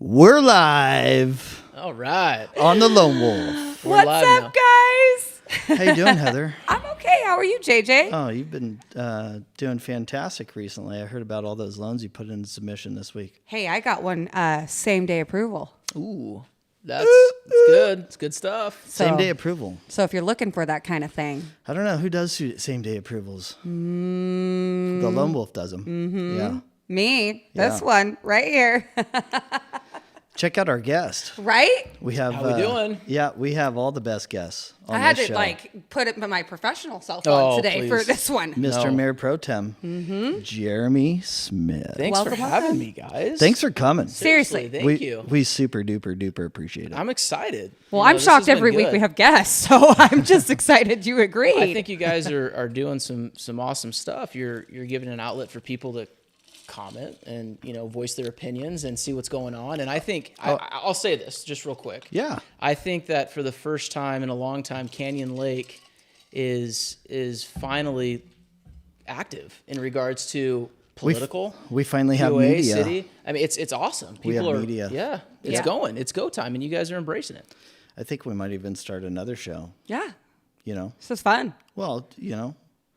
We're live All right. on the Lone Wolf. We're What's live up, now. guys? How you doing, Heather? I'm okay. How are you, JJ? Oh, you've been doing fantastic recently. I heard about all those loans you put into submission this week. Hey, I got one same day approval. Ooh, that's good. It's good stuff. Same So- day approval. So if you're looking for that kind of thing, I don't know who does same day approvals. The Lone Wolf does them. Mm-hmm. Yeah. me, this Yeah. one right here, Check out our guest. right? We have. How we doing? Yeah, we have all the best guests on I had this to show. put it my professional self Oh, on today for please. this one. Mr. No. Mayor Pro-tem, Jeremy Smith. Thanks Welcome, for having welcome. me, guys. Thanks for coming. Seriously. Thank you. We super duper duper appreciate it. I'm excited. Well, You know, I'm this shocked has been every week good. we have guests, so I'm just excited you agreed. I think you guys are doing some awesome stuff. You're giving an outlet for people to comment and voice their opinions and see what's going on. And I think I'll say this just real quick. Yeah. I think that for the first time in a long time, Canyon Lake is finally active in regards to political. We finally have POA, media. city. I mean, it's awesome. People have are media. Yeah, it's Yeah. going. It's go time, and you guys are embracing it. I think we might even start another show. yeah, This this is fun. Well,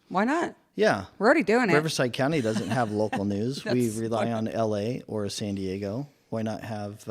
Why not? yeah. We're already doing it. Riverside County doesn't have local news. We That's rely on LA or San Diego. Why not have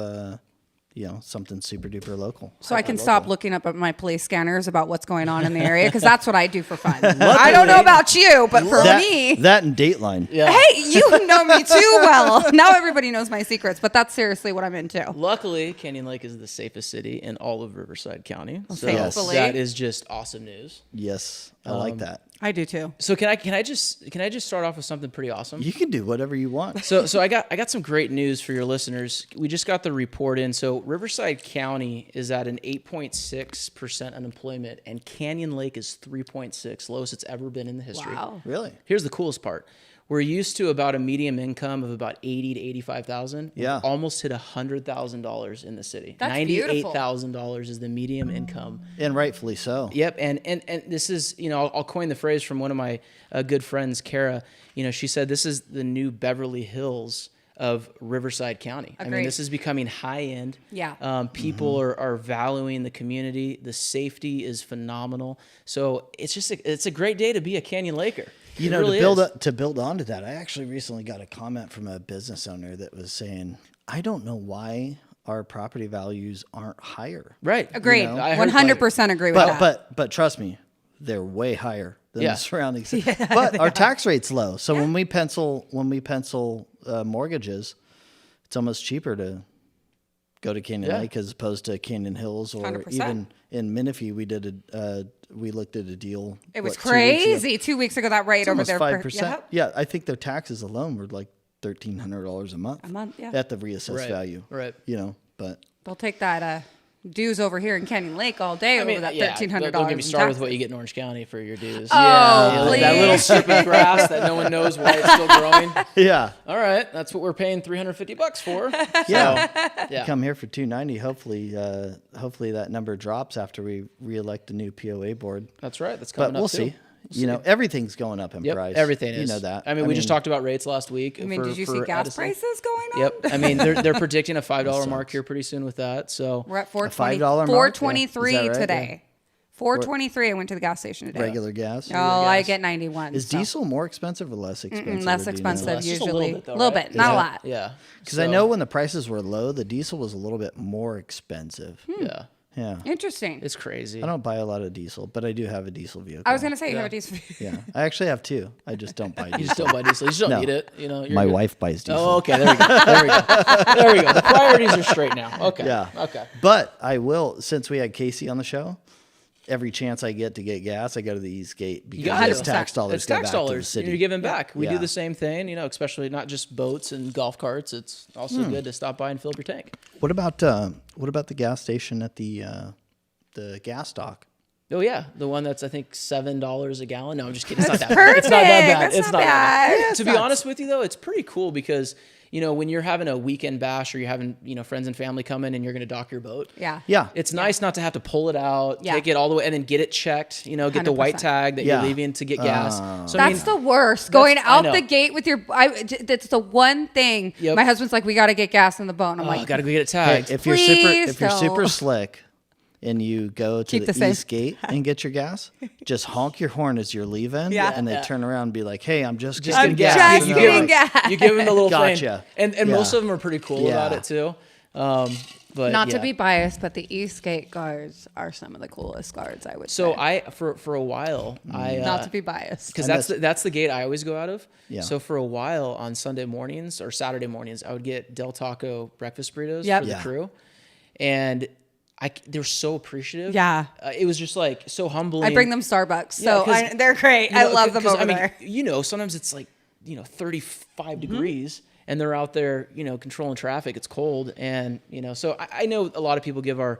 something super duper local? So I can stop looking up at my police scanners about what's going on in the area because that's what I do for fun. I don't know about you, but for me, that and Dateline. Yeah. hey, you know me too well. Now everybody knows my secrets, but that's seriously what I'm into. Luckily, Canyon Lake is the safest city in all of Riverside County. So thankfully. that is just awesome news. Yes, I like that. I do too. So can I just start off with something pretty awesome? You can do whatever you want. So I got some great news for your listeners. We just got the report in. So Riverside County is at an 8.6% unemployment, and Canyon Lake is 3.6, lowest it's ever been in the history. Wow. Really? Here's the coolest part. We're used to about a medium income of about 80 to 85,000. Yeah. We've almost hit $100,000 in the city. That's beautiful. $98,000 is the medium income. And rightfully so. Yep, and this is, I'll coin the phrase from one of my good friends, Kara. She said this is the new Beverly Hills of Riverside County. I mean, Agreed. this is becoming high end. Yeah. People are valuing the community. The safety is phenomenal. So it's a great day to be a Canyon Laker. It really is. To build onto that, I actually recently got a comment from a business owner that was saying, I don't know why our property values aren't higher. Right. Agreed. I heard 100% agree with that. But trust me, they're way higher than Yeah. the surrounding cities. But our tax rate's low, so when we pencil mortgages, it's almost cheaper to go to Canyon Lake as opposed to Canyon Hills, or 100%. even in Menifee. We looked at a deal. It was 2 weeks ago. crazy. 2 weeks ago, that rate It's over almost there. 5%. Yeah, I think their taxes alone were like $1,300 a month. A month, yeah. At the reassessed Right, value. right. But They'll take that dues over here in Canyon Lake all day over that $1,300. Don't get me in started with taxes. what you get in Orange County for your dues. Oh, that little please. strip of grass that no one knows why it's still growing. yeah, All right, that's what we're paying $350 for. yeah. Yeah. Come here for $290. Hopefully that number drops after we reelect a new POA board. That's right. That's coming But up we'll too. see. Everything's going up in Yep, price. everything is. You know that. I mean, we just talked about rates last week. I mean, did you see gas prices going on? Yep. I mean, they're predicting a $5 mark here pretty soon with that. So We're at $5 mark? $4.23 Yeah. Is that right? today. $4.23. I went to the gas station today. Regular gas. Oh, I gas. get 91. Is so. diesel more expensive or less expensive? less or do you know? expensive Less, just a usually? little bit, though, a little right? bit, not a lot. yeah. Because I know when the prices were low, the diesel was a little bit more expensive. Yeah. Yeah. Interesting. It's crazy. I don't buy a lot of diesel, but I do have a diesel vehicle. I was gonna say you have a diesel. Yeah, I actually have two. I just don't buy diesel. You just don't buy diesel. You just don't No. need it. You're My good. wife buys diesel. Oh, okay. There we go. There we go. The priorities are straight now. Okay. Yeah. Okay. But I will, since we had Casey on the show, every chance I get to get gas, I go to the East Gate because got it's to. tax dollars. It's go tax back to the dollars. city. You're giving back. We Yeah. do the same thing, especially not just boats and golf carts. It's also good to stop by and fill up your tank. What about the gas station at the gas dock? Oh yeah, the one that's I think $7 a gallon. No, I'm just kidding. It's not that bad. Perfect. It's not that bad. That's It's not not that bad. bad. To be honest with you though, it's pretty cool because when you're having a weekend bash or you're having friends and family come in and you're going to dock your boat. Yeah. Yeah. It's nice not to have to pull it out, Yeah. take it all the way, and then get it checked. Get the white 100%. tag that Yeah. you're leaving to get gas. So That's the worst. Going I out know. the gate with your. That's the one thing. Yep. My husband's like, we got to get gas in the boat. And I'm oh, like, gotta go get it Hey, tagged. if you're super Please if you're super don't. slick and you go to Keep the the same. east gate and get your gas, just honk your horn as you're leaving, Yeah. and they Yeah. turn around and be like, "Hey, I'm just getting getting gas. gas." just And You they're getting like, gas. You give them the little Gotcha. thing, and Yeah. most of them are pretty cool about Yeah. it too. But Not to yeah. be biased, but the East Gate guards are some of the coolest guards, I would So say. I for a while Not to be biased. because that's the gate I always go out of. Yeah. So for a while on Sunday mornings or Saturday mornings, I would get Del Taco breakfast burritos Yep. for the Yeah. crew, and they're so appreciative. Yeah. It was just like so humbling. I bring them Starbucks, so 'cause, they're great. I love them over there. Sometimes it's like 35 degrees. And they're out there, controlling traffic. It's cold, and so I know a lot of people give our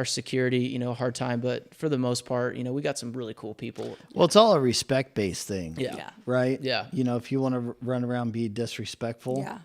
security, a hard time, but for the most part, we got some really cool people. Well, it's all a respect-based thing. Yeah. Yeah. Right. Yeah. If you want to run around and be disrespectful. Yeah.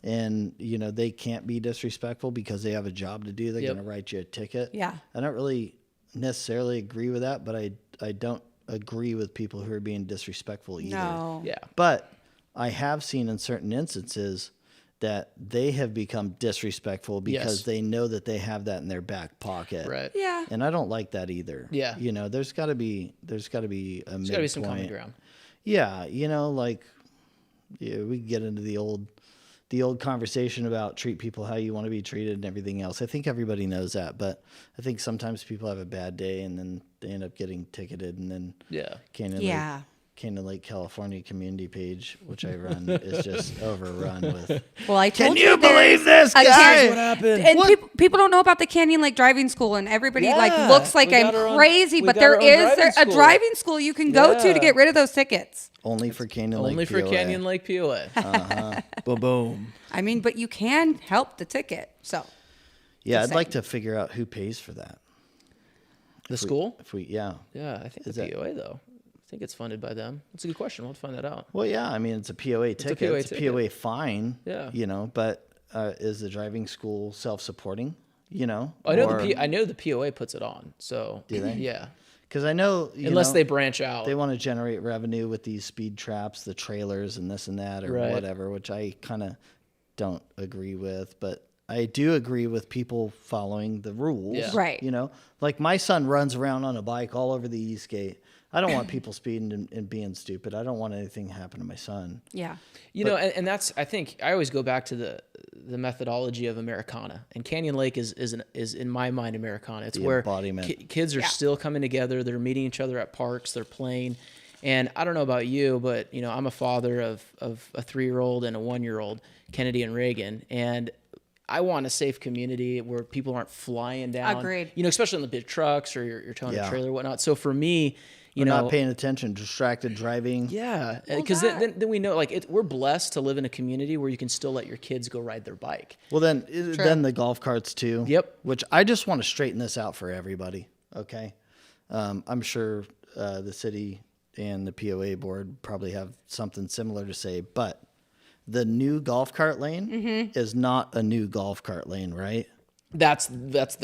And they can't be disrespectful because they have a job to do. They're Yep. going to write you a ticket. Yeah. I don't really necessarily agree with that, but I don't agree with people who are being disrespectful either. No. Yeah, But I have seen in certain instances that they have become disrespectful because Yes. they know that they have that in their back pocket. right. Yeah. And I don't like that either. Yeah. There's got to be a There's got to be some common midpoint. ground. Yeah, we get into the old conversation about treat people how you want to be treated and everything else. I think everybody knows that, but I think sometimes people have a bad day and then they end up getting ticketed, and then Yeah. Canyon Lake, California community page, which I run, is just overrun with. Well, I told Can you there's believe this a guy? Canyon- What happened? And people don't know about the Canyon Lake Driving School, and everybody looks like we got I'm our own- crazy, we but got there our own is driving a school. driving school you can go to Yeah. get rid of those tickets. Only for Canyon Lake. Only for POA. Canyon Lake POA. Boom, boom. I mean, but you can help the ticket. So Yeah, Just I'd like saying. to figure out who pays for that. The school? Yeah. Yeah, I think Is the that- POA though. I think it's funded by them. That's a good question. We'll have to find that out. Well, yeah, I mean, it's a POA ticket. POA It's a ticket. POA fine. Yeah. But is the driving school self-supporting? I know the POA puts it on. So Do they? Yeah. Because I know, Unless they branch out. they want to generate revenue with these speed traps, the trailers, and this and that, or Right. whatever, which I kind of don't agree with. But I do agree with people following the rules. Yeah. Right. Like my son runs around on a bike all over the East Gate. I don't want people speeding and being stupid. I don't want anything to happen to my son. yeah, and that's, I think I always go back to the methodology of Americana, and Canyon Lake is in my mind Americana. It's The where embodiment. kids are still coming together. They're meeting each other at parks. They're playing. And I don't know about you, but I'm a father of a 3-year-old and a 1-year-old, Kennedy and Reagan, and I want a safe community where people aren't flying down. Agreed. Especially in the big trucks or you're towing Yeah. a trailer or whatnot. So for me, We're not paying attention, distracted driving. yeah, because then we know, like, we're blessed to live in a community where you can still let your kids go ride their bike. Well, then the golf carts too. Yep. Which I just want to straighten this out for everybody. Okay. I'm sure the city and the POA board probably have something similar to say, but the new golf cart lane is not a new golf cart lane, right? That's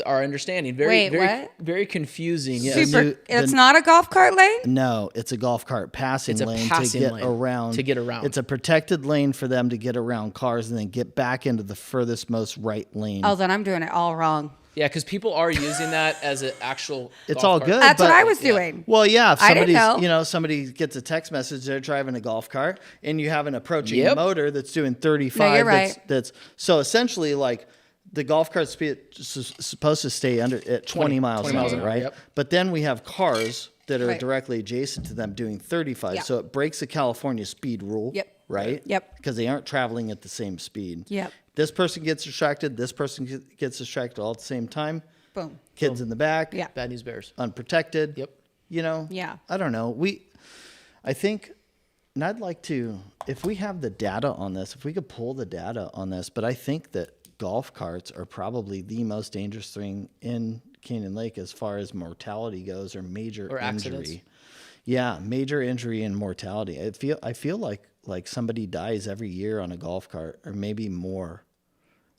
our understanding. Very Wait, what? very confusing. Yes. super. It's not a golf cart lane. No, it's a golf cart passing It's a lane passing to get lane around. to get around. It's a protected lane for them to get around cars and then get back into the furthest most right lane. Oh, then I'm doing it all wrong. Yeah, because people are using that as an actual. It's golf all cart. good. That's what but- I was doing. Well, yeah, if I didn't somebody's, know. somebody gets a text message, they're driving a golf cart, and you have an approaching Yep. motor that's doing 35. No, you're right. That's so essentially like the golf cart speed is supposed to stay under at 20 miles 20 an miles hour, an hour, right? yep. But then we have cars that are Right. directly adjacent to them doing 35. Yeah. So it breaks the California speed rule. Yep. Right? Yep. Because they aren't traveling at the same speed. Yep. This person gets distracted. This person gets distracted all at the same time. Boom. Kids in the back. Yeah. Bad News Bears. Unprotected. Yep. Yeah. I don't know. I think, and I'd like to, if we have the data on this, if we could pull the data on this, but I think that golf carts are probably the most dangerous thing in Canyon Lake as far as mortality goes or major Or accidents. injury. Yeah, major injury and mortality. I feel like somebody dies every year on a golf cart or maybe more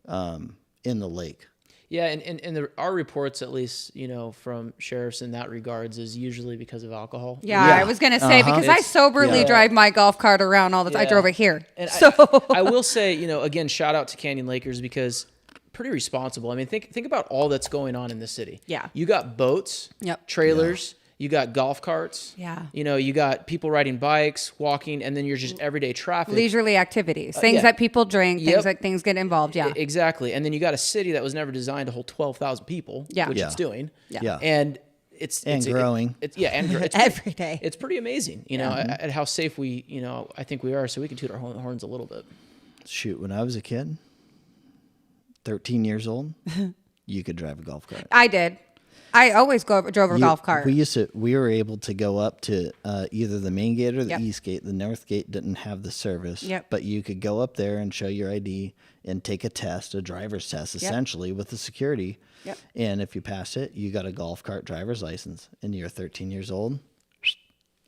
in the lake. Yeah, and our reports, at least, from sheriffs in that regards, is usually because of alcohol. Yeah, Yeah. I was going to say, because I soberly drive my golf cart around all the time. I drove it here. And So I will say, again, shout out to Canyon Lakers because pretty responsible. I mean, think about all that's going on in the city. Yeah. You got boats, Yep. trailers, you got golf carts. Yeah. You got people riding bikes, walking, and then you're just everyday traffic. leisurely activities, things yeah. that people drink, Yep. things that things get involved. Yeah. Exactly. And then you got a city that was never designed to hold 12,000 people, which Yeah. it's doing. Yeah. And it's growing. It's Every day. It's pretty amazing, at how safe we, I think we are. So we can toot our horns a little bit. Shoot, when I was a kid, 13 years old, you could drive a golf cart. I did. I always drove a golf cart. We were able to go up to either the main gate or the Yep. east gate. The north gate didn't have the service, Yep. but you could go up there and show your ID and take a test, a driver's test, essentially with the security. Yep. And if you passed it, you got a golf cart driver's license, and you're 13 years old.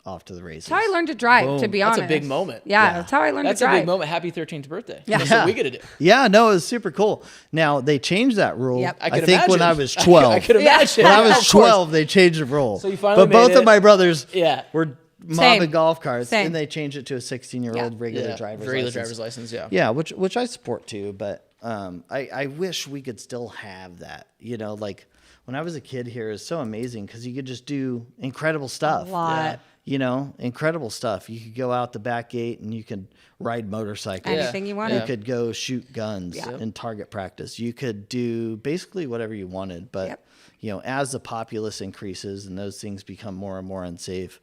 Off to the races. That's how I learned to drive, to be That's honest. a big moment. Yeah, that's how I learned That's to a drive. big moment. Happy 13th birthday. Yeah. That's what we get to do. Yeah, no, it was super cool. Now they changed that rule. Yep. I I could think when imagine. I was 12. I could imagine. When I Of was course. 12, they changed the rule. So you finally but both made of it. my brothers Yeah. were mobbing Same. golf carts, Same. and they changed it to a 16-year-old regular Yeah. driver's Regular license. driver's license, yeah. Yeah, which I support too, but I wish we could still have that. Like when I was a kid here, it was so amazing because you could just do incredible stuff. A lot. Incredible stuff. You could go out the back gate and you could ride motorcycles. Anything you wanted. You could go shoot guns Yeah. in target practice. You could do basically whatever you wanted. But, Yep. as the populace increases and those things become more and more unsafe,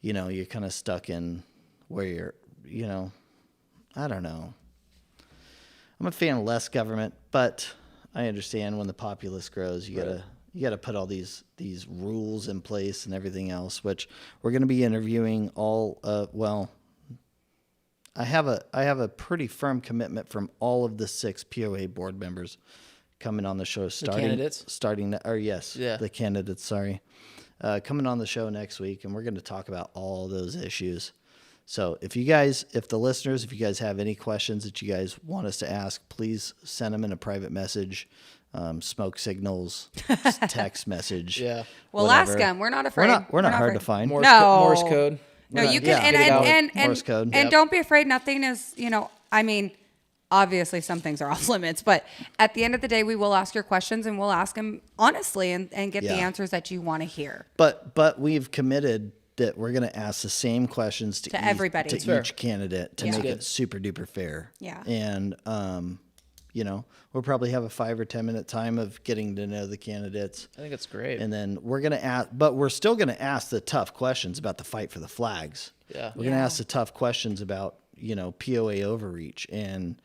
you're kind of stuck in where you're, I don't know. I'm a fan of less government, but I understand when the populace grows, you gotta put all these rules in place and everything else, which we're going to be interviewing all. I have a pretty firm commitment from all of the 6 POA board members coming on the show. candidates? The candidates. Sorry, coming on the show next week, and we're going to talk about all those issues. So if you guys have any questions that you guys want us to ask, please send them in a private message, smoke signals, text message. Yeah. We'll whatever. ask them. We're not afraid. We're not hard afraid. to find. Morse, No. Morse code. No, you can, Yeah. and, Get it out. and Morse code. and Yep. don't be afraid. Nothing is, I mean, obviously some things are off limits, but at the end of the day, we will ask your questions and we'll ask them honestly and get the Yeah. answers that you want to hear. But we've committed that we're going to ask the same questions to everybody. to That's each candidate to Yeah. make Good. it super duper fair. Yeah. And we'll probably have a 5 or 10 minute time of getting to know the candidates. I think that's great. And then we're going to ask, but we're still going to ask the tough questions about the fight for the flags. Yeah. We're going to ask the tough questions about, POA overreach and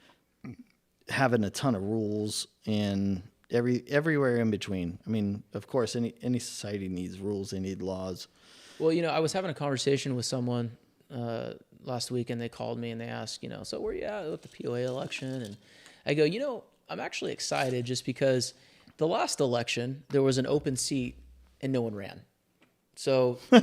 having a ton of rules and everywhere in between. I mean, of course, any society needs rules. They need laws. Well, I was having a conversation with someone last week, and they called me and they asked, so where you at with the POA election? And I go, I'm actually excited just because the last election there was an open seat and no one ran. So so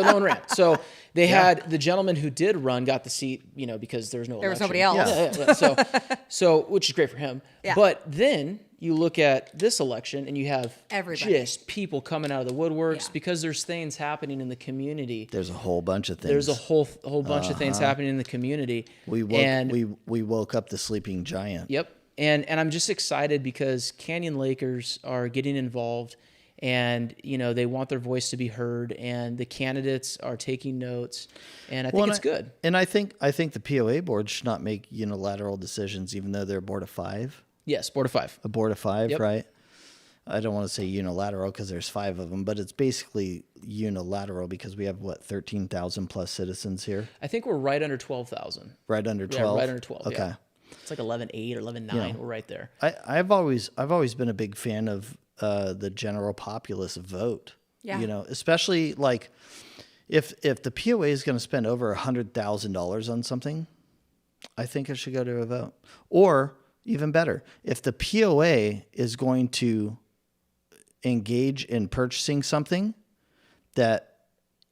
no one ran. So they had the gentleman who did run got the seat, because there was no There was election. nobody else. Yeah. So which is great for him. Yeah. But then you look at this election and you have Everybody. just people coming out of the woodworks Yeah. because there's things happening in the community. There's a whole bunch of things. There's a whole bunch of things happening in the community. We woke up the sleeping giant. Yep. And I'm just excited because Canyon Lakers are getting involved and, they want their voice to be heard and the candidates are taking notes and I think it's good. And I think the POA board should not make unilateral decisions, even though they're a board of 5. Yes, board of 5. A board of 5, Yep. right? I don't want to say unilateral because there's 5 of them, but it's basically unilateral because we have 13,000 plus citizens here, I think we're right under 12,000. right under Yeah, 12. right under 12. Okay. Yeah. It's like 11.8 or 11.9. We're right there. I've always been a big fan of the general populace vote. Yeah. Especially like if the POA is going to spend over $100,000 on something, I think it should go to a vote. Or even better. If the POA is going to engage in purchasing something, that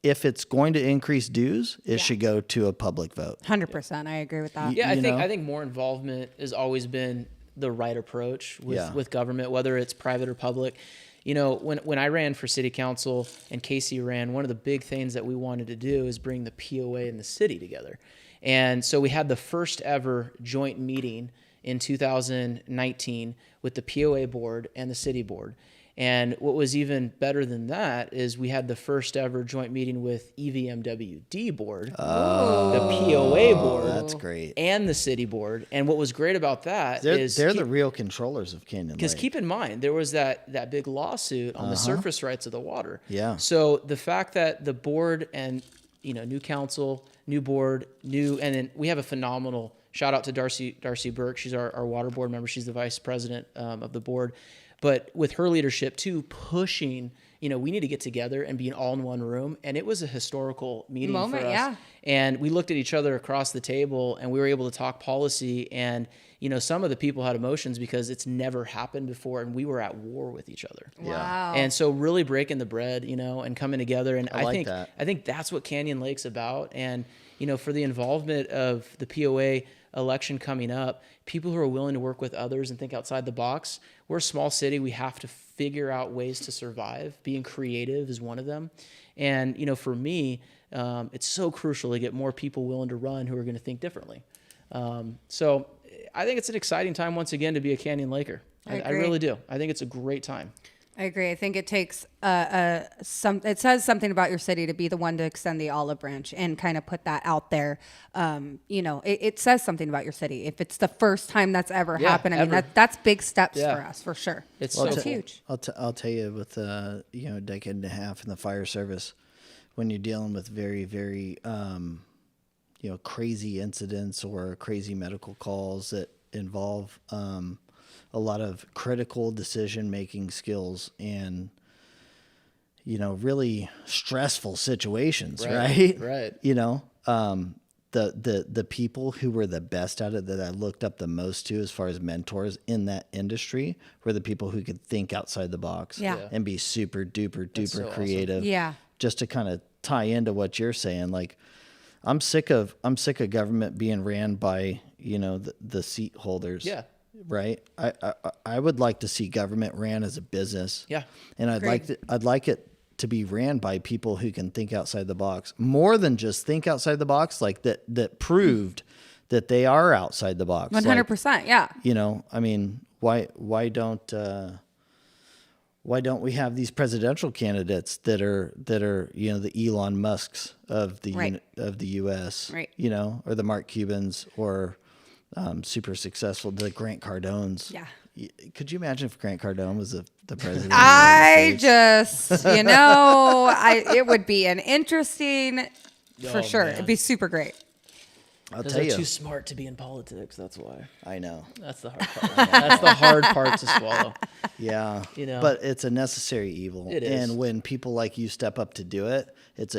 if it's going to increase dues, it should go to a public vote. 100%. I agree with that. Yeah, You know? I think more involvement has always been the right approach with government, whether it's private or public. You know, when I ran for city council and Casey ran, one of the big things that we wanted to do is bring the POA and the city together. And so we had the first ever joint meeting in 2019 with the POA board and the city board. And what was even better than that is we had the first ever joint meeting with EVMWD board, the POA board, That's great. and the city board. And what was great about that is They're the real controllers of Canyon because Lake. keep in mind, there was that big lawsuit on the surface rights of the water. Yeah. So the fact that the board and, you know, new council, new board, and then we have a phenomenal shout out to Darcy Burke. She's our water board member. She's the vice president of the board. But with her leadership too, pushing, you know, we need to get together and be all in one room. And it was a historical meeting Moment, for us. yeah. And we looked at each other across the table and we were able to talk policy. And, you know, some of the people had emotions because it's never happened before and we were at war with each other. Wow. And so really breaking the bread, you know, and coming together. And I like that. I think that's what Canyon Lake's about. And, you know, for the involvement of the POA election coming up, people who are willing to work with others and think outside the box. We're a small city. We have to figure out ways to survive. Being creative is one of them. And, you know, for me, it's so crucial to get more people willing to run who are going to think differently. So I think it's an exciting time once again to be a Canyon Laker. I really do. I think it's a great time. I agree. I think it takes it says something about your city to be the one to extend the olive branch and kind of put that out there. You know, it says something about your city. If it's the first time that's ever happened, I mean, that's big steps for us for sure. It's Well, so it's cool. huge. I'll tell you, with you know, a decade and a half in the fire service, when you're dealing with very, very you know, crazy incidents or crazy medical calls that involve a lot of critical decision-making skills and, you know, really stressful situations, right? Right. You know, the people who were the best at it that I looked up the most to as far as mentors in that industry were the people who could think outside the box and be super duper so creative. awesome. Yeah. Just to kind of tie into what you're saying, like I'm sick of government being ran by, you know, the seat holders. Yeah. Right. I would like to see government ran as a business. Yeah. And I'd like it to be ran by people who can think outside the box, more than just think outside the box, like that proved that they are outside the box. 100%. Yeah. You know, I mean, why don't we have these presidential candidates that are, you know, the Elon Musks of the of the U.S. Right. You know, or the Mark Cubans, or super successful, the Grant Cardones. Yeah. Could you imagine if Grant Cardone was the president? I just, you know, it would be an interesting, for sure. man. It'd be super great. I'll Because tell they're you. too smart to be in politics. That's why. I know. That's the hard part. That's the hard part to swallow. Yeah. You know. But it's a necessary evil. It is. And when people like you step up to do it, it's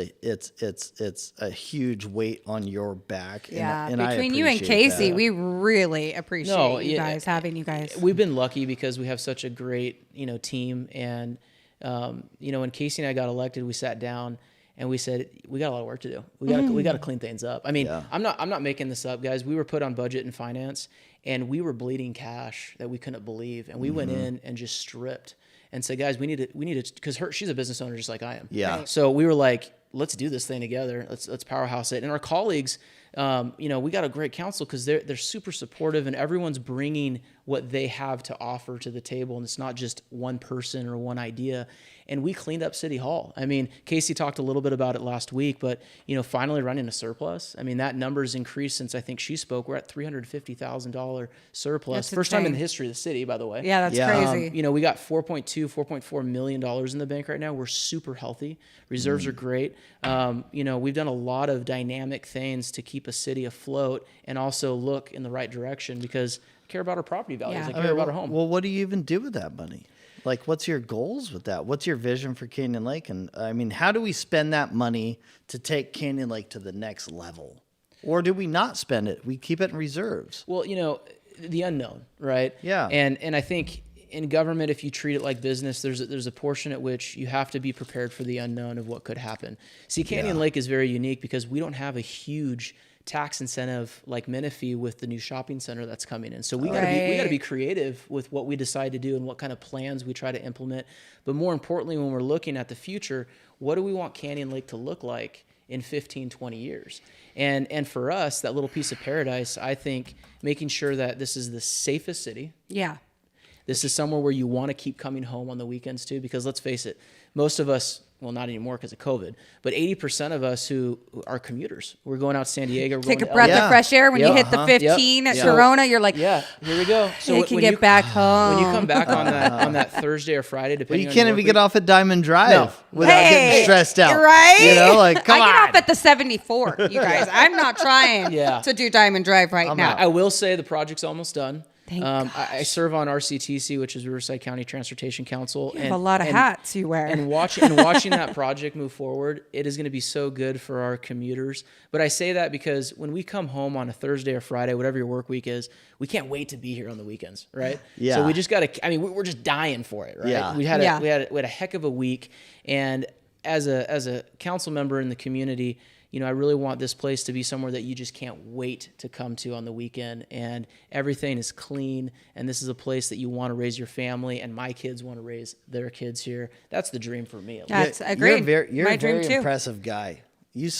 a huge weight on your back. Yeah. And Between you and appreciate Casey, that. we really appreciate No, you yeah, guys, having you guys. We've been lucky because we have such a great, you know, team. And, you know, when Casey and I got elected, we sat down and we said, we got a lot of work to do. We got to clean things up. I mean, Yeah. I'm not making this up, guys. We were put on budget and finance and we were bleeding cash that we couldn't believe. And we went in and just stripped and said, guys, we need to, because she's a business owner just like I am. Yeah. Right. So we were like, let's do this thing together. Let's powerhouse it. And our colleagues, you know, we got a great council because they're super supportive and everyone's bringing what they have to offer to the table. And it's not just one person or one idea. And we cleaned up City Hall. I mean, Casey talked a little bit about it last week, but, you know, finally running a surplus. I mean, that number's increased since I think she spoke. We're at $350,000 surplus. That's First time in insane. the history of the city, by the way. Yeah, that's Yeah. crazy. You know, we got $4.4 million in the bank right now. We're super healthy. Reserves are great. You know, we've done a lot of dynamic things to keep a city afloat and also look in the right direction because I care about our property values. Yeah. I care about our home. Well, what do you even do with that money? Like, what's your goals with that? What's your vision for Canyon Lake? And I mean, how do we spend that money to take Canyon Lake to the next level? Or do we not spend it? We keep it in reserves. Well, you know, the unknown, right? Yeah. And I think in government, if you treat it like business, there's a portion at which you have to be prepared for the unknown of what could happen. See, Canyon Lake is very unique because we don't have a huge tax incentive like Menifee with the new shopping center that's coming in. So we gotta be creative with what we decide to do and what kind of plans we try to implement. But more importantly, when we're looking at the future, what do we want Canyon Lake to look like in 15, 20 years? And for us, that little piece of paradise, I think making sure that this is the safest city. Yeah. This is somewhere where you want to keep coming home on the weekends too, because let's face it, most of us, well, not anymore because of COVID, but 80% of us who are commuters, we're going out to San Diego. Take a breath of fresh air. When you hit the 15 at Corona, you're like, yeah, here we go. So you can get back home. When you come back on that Thursday or Friday, depending You on can't your even work get off at Diamond Drive without Hey, getting stressed out. right? You know, like, come on. I get off at the 74, you guys. I'm not trying to do Diamond Drive right now. I will say the project's almost done. Thank I serve on RCTC, which is Riverside County Transportation Council. You have a lot of hats you wear. And watching that project move forward, it is going to be so good for our commuters. But I say that because when we come home on a Thursday or Friday, whatever your work week is, we can't wait to be here on the weekends, right? Yeah. So we just got to. I mean, we're just dying for it, right? Yeah. We had a heck of a week, and as a council member in the community, you know, I really want this place to be somewhere that you just can't wait to come to on the weekend, and everything is clean, and this is a place that you want to raise your family, and my kids want to raise their kids here. That's the dream for me. That's agreed. You're My a very dream too. impressive guy. You're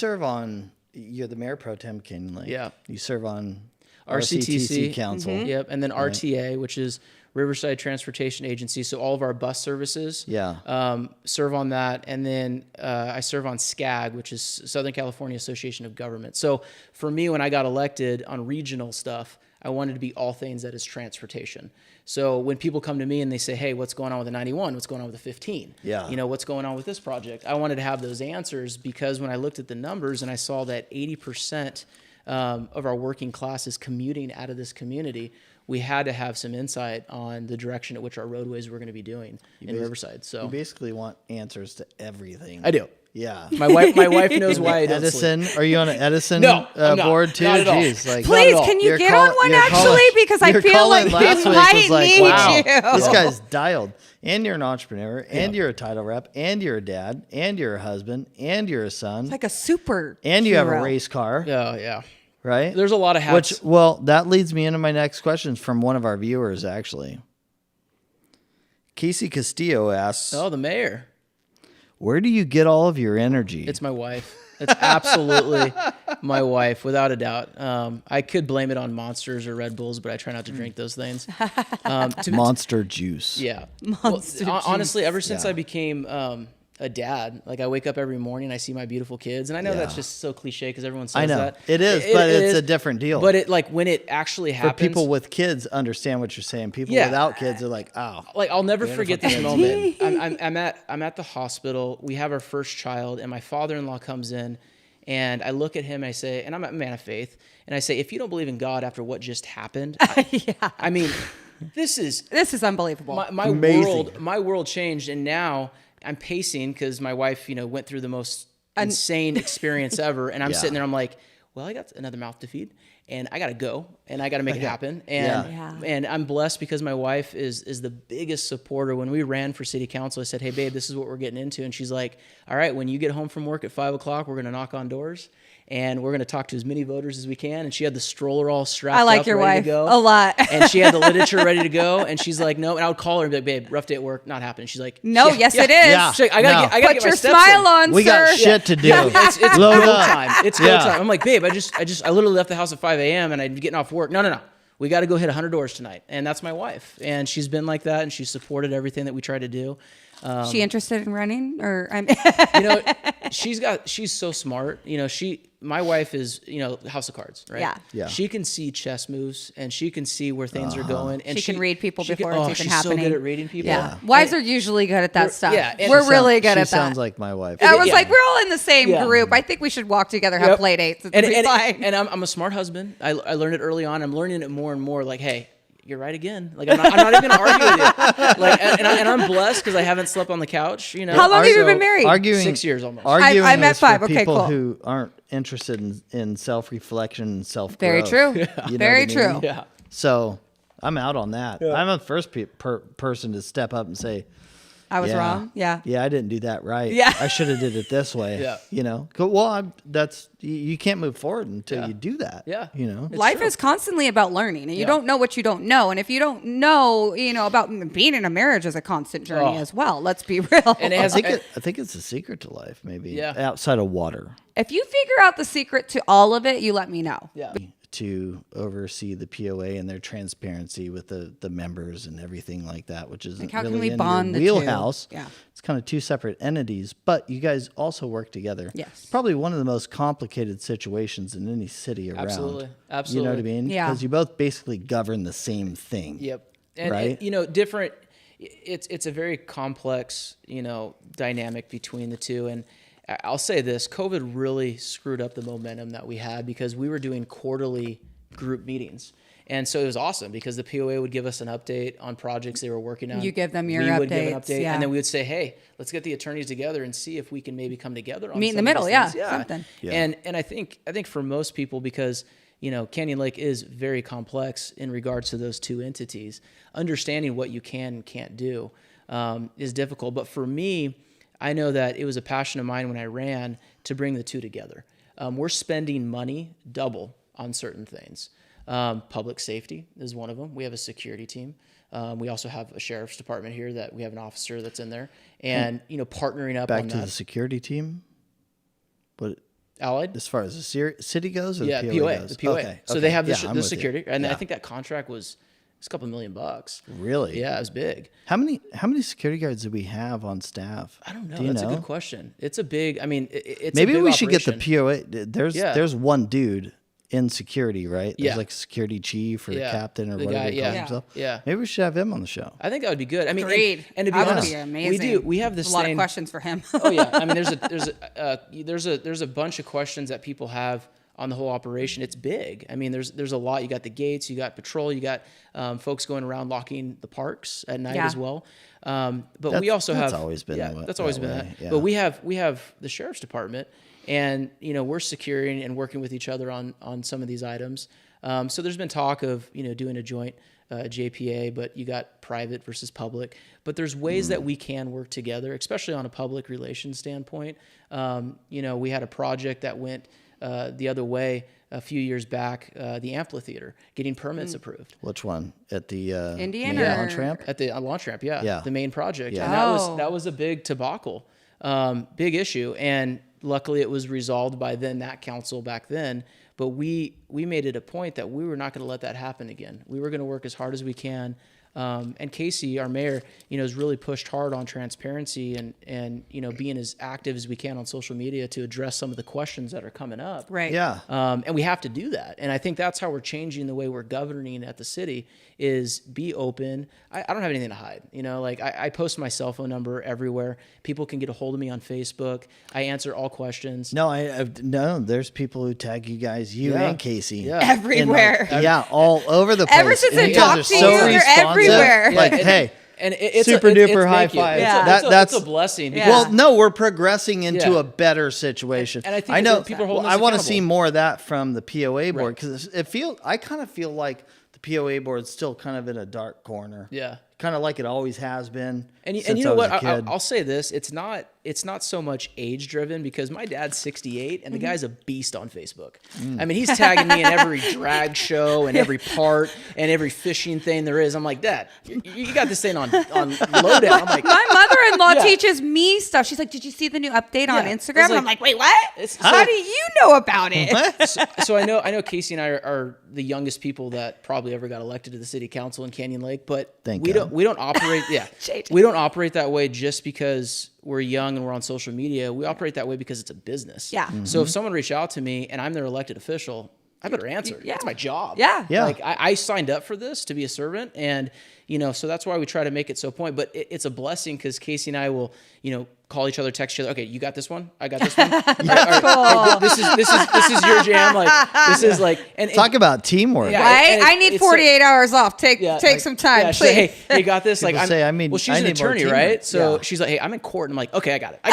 the mayor pro tem Canyon Lake. Yeah. You serve on RCTC Council. Yep, and then RTA, which is Riverside Transportation Agency. So all of our bus services serve on that. And then I serve on SCAG, which is Southern California Association of Government. So for me, when I got elected on regional stuff, I wanted to be all things that is transportation. So when people come to me and they say, hey, what's going on with the 91? What's going on with the 15? Yeah. You know, what's going on with this project? I wanted to have those answers because when I looked at the numbers and I saw that 80% of our working class is commuting out of this community, we had to have some insight on the direction at which our roadways were going to be doing in Riverside. So you basically want answers to everything. I do. Yeah. My wife knows why I don't Edison, sleep. are you on an Edison No, I'm not. board too? Not at all. Jeez, like, Please, Not at all. can you Your get call- on one your actually? calling- Because I your feel calling like last we week might was like, need wow, you. this guy's dialed. And you're an entrepreneur, and you're a title rep, and you're a dad, and you're a husband, and you're a son, It's like a super and you have a hero. race car, Yeah. right? There's a lot of hats. That leads me into my next question from one of our viewers, actually. Casey Castillo asks, Oh, the mayor. where do you get all of your energy? It's my wife. It's absolutely my wife, without a doubt. I could blame it on Monsters or Red Bulls, but I try not to drink those things. Monster juice. Yeah. Monster juice. Honestly, ever since I became a dad, like I wake up every morning, I see my beautiful kids, and I know that's just so cliche because everyone says I know. that. It is, but it's a different deal. But it like when it actually For happens, people with kids, understand what you're saying. People without kids are like, oh. like I'll never forget this moment. I'm at the hospital. We have our first child, and my father-in-law comes in, and I look at him and I say, and I'm a man of faith, and I say, if you don't believe in God after what just happened, I mean, this is unbelievable. my Amazing. my world changed, and now I'm pacing because my wife, went through the most insane experience ever, and I'm sitting there, I'm like, well, I got another mouth to feed, and I got to go, and I got to make it happen, and I'm blessed because my wife is the biggest supporter. When we ran for city council, I said, hey, babe, this is what we're getting into, and she's like, all right, when you get home from work at 5 o'clock, we're going to knock on doors. And we're going to talk to as many voters as we can. And she had the stroller all strapped I like up, your ready wife to go. a lot. And she had the literature ready to go. And she's like, no. And I would call her and be like, babe, rough day at work, not happening. She's like, No, yes, it is. Yeah. She's like, I gotta Put get my your steps smile in. on, We got sir. shit to do. It's Load go up. time. It's go Yeah. time. I'm like, babe, I literally left the house at 5 a.m. and I'm getting off work. No. We got to go hit 100 doors tonight. And that's my wife. And she's been like that. And she's supported everything that we try to do. She interested in running, or I'm She's so smart. My wife is, House of Cards, right? Yeah. She can see chess moves and she can see where things are going. And she can read people before it's it's even she's happening. so good at reading people. Yeah. Wives are usually good at that stuff. and We're really good She at that. sounds like my wife. I was Yeah. like, we're all in the same Yeah. group. I think we should walk together, have play dates. It'll be fine. And I'm a smart husband. I learned it early on. I'm learning it more and more. Like, hey, you're right again. Like, I'm not even gonna argue with you. Like, and I'm blessed because I haven't slept on the couch. How long have you been married? Arguing 6 years almost. Arguing I'm at is for 5. Okay, people cool. who aren't interested in self-reflection and self-growth. Very true. You know Very what I mean? true. Yeah. So I'm out on that. I'm the first person to step up and say, I was wrong. Yeah. Yeah, I didn't do that right. Yeah. I should have did it this way. Yeah. You know, well, you can't move forward until you do that. Yeah. You know, Life is constantly about learning, and you don't know what you don't know. And if you don't know, about being in a marriage is a constant journey as well. Let's be real. And it I has, think it's a secret to life, maybe. Yeah. Outside of water. If you figure out the secret to all of it, you let me know. yeah. To oversee the POA and their transparency with the members and everything like that, which isn't how can really we in bond your the two? wheelhouse. Yeah. It's kind of two separate entities, but you guys also work together. Yes. It's probably one of the most complicated situations in any city around. Absolutely. You know what I mean? Yeah. Because you both basically govern the same thing. Yep. And, Right? different. It's a very complex, dynamic between the two. And I'll say this: COVID really screwed up the momentum that we had because we were doing quarterly group meetings. And so it was awesome because the POA would give us an update on projects they were working on. You give them your We would give an updates, update, yeah. and then we would say, "Hey, let's get the attorneys together and see if we can maybe come together on Meet in some the of middle, these yeah, things." something. Yeah. And I think for most people, because Canyon Lake is very complex in regards to those two entities, understanding what you can and can't do is difficult. But for me, I know that it was a passion of mine when I ran to bring the two together. We're spending money double on certain things. Public safety is one of them. We have a security team. We also have a sheriff's department here that we have an officer that's in there, and partnering up Back on to the that. security team. But Allied. as far as the city goes, or Yeah, the POA. goes? The POA. Okay. So okay. they have Yeah, the I'm with you. security, and I Yeah. think that contract was a couple $1 million. Really? Yeah, it was big. How many security guards do we have on staff? I don't know. Do you That's know? a good question. It's a big. I mean, it's Maybe a big we should get the operation. POA. There's one dude in security, right? There's Yeah. like a security chief or Yeah. captain or The whatever guy, he calls yeah. himself. Yeah. Maybe we should have him on the show. I think that would be good. I mean, Agreed. and to be That would honest, be amazing. we have this a lot of thing. questions for him. Oh yeah, I mean, there's a bunch of questions that people have on the whole operation. It's big. I mean, there's a lot. You got the gates, you got patrol, you got folks going around locking the parks at night Yeah. as well. But we also that's have always been that's always that been way, that. yeah. But we have the sheriff's department, and we're securing and working with each other on some of these items. So there's been talk of doing a joint JPA, but you got private versus public. But there's ways that we can work together, especially on a public relations standpoint. We had a project that went the other way a few years back, the amphitheater, getting permits approved. Which one? At the Indian main or- launch ramp? At the launch ramp, yeah. Yeah. The main project. Yeah. And Oh. that was a big debacle, big issue. And luckily it was resolved by then that council back then. But we made it a point that we were not going to let that happen again. We were going to work as hard as we can. And Casey, our mayor, has really pushed hard on transparency and being as active as we can on social media to address some of the questions that are coming up. Right. Yeah. And we have to do that. And I think that's how we're changing the way we're governing at the city is be open. I don't have anything to hide. I post my cell phone number everywhere. People can get a hold of me on Facebook. I answer all questions. No, no. There's people who tag you guys, Yeah. and Casey. Yeah. Everywhere. Yeah, all over the place. Ever since And I you guys talked are to so you, you're responsive. everywhere. Like, and- hey, And it's super duper high thank you. five. Yeah. That's a blessing. Yeah. well, no, we're progressing into Yeah. a better situation. And I think know that people are holding I us want to accountable. see more of that from the POA board Right. because I kind of feel like the POA board's still kind of in a dark corner. Yeah. Kind of like it always has been. And since you know I was what? a kid. I'll say this: it's not so much age driven because my dad's 68 and the guy's a beast on Facebook. I mean, he's tagging me in every drag show and every part and every fishing thing there is. I'm like, Dad, you got this thing on loadout. I'm like, My mother-in-law Yeah. teaches me stuff. She's like, "Did you see the new update on Yeah. Instagram?" It's And I'm like- like, "Wait, what? It's- How do you know about it?" so I know Casey and I are the youngest people that probably ever got elected to the city council in Canyon Lake, but Thank we God. don't operate JJ. we don't operate that way just because we're young and we're on social media. We operate that way because it's a business. Yeah. So if someone reached out to me and I'm their elected official, I better answer. Yeah. That's my job. Yeah. Yeah. Like I signed up for this to be a servant, and so that's why we try to make it so point. But it's a blessing because Casey and I will, call each other, text each other. Okay, you got this one. I got this one. Hey, this is your jam. Like this is like and Talk about teamwork. Yeah, Right? and I need 48 hours off. Take some time, yeah, please. she's like, hey, you got this. Like, People say, I mean, well, she's I an need more attorney, teamwork. right? So Yeah. she's like, hey, I'm in court. And I'm like, okay, I got it. I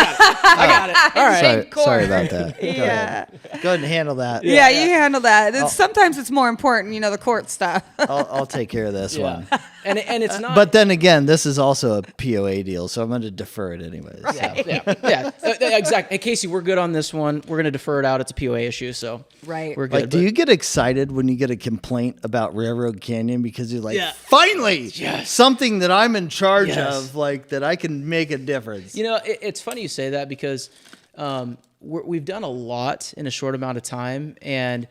got it. All right. Sorry about that. Go Yeah. ahead. Go ahead and handle that. Yeah, you handle that. Sometimes it's more important, the court stuff. I'll take care of this one. And it's not. But then again, this is also a POA deal, so I'm going to defer it anyways. yeah. Exactly. Hey, Casey, we're good on this one. We're going to defer it out. It's a POA issue, so Right. we're good. Like, do you get excited when you get a complaint about Railroad Canyon because you're like, Yeah. finally, Yes. something that I'm in charge Yes. of, like that I can make a difference. It's funny you say that because we've done a lot in a short amount of time, and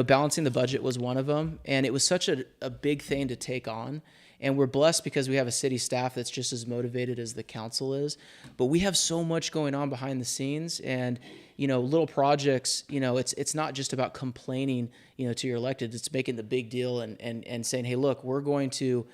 balancing the budget was one of them, and it was such a big thing to take on. And we're blessed because we have a city staff that's just as motivated as the council is. But we have so much going on behind the scenes, and little projects. It's not just about complaining, to your elected. It's making the big deal and saying, hey, look, we're going to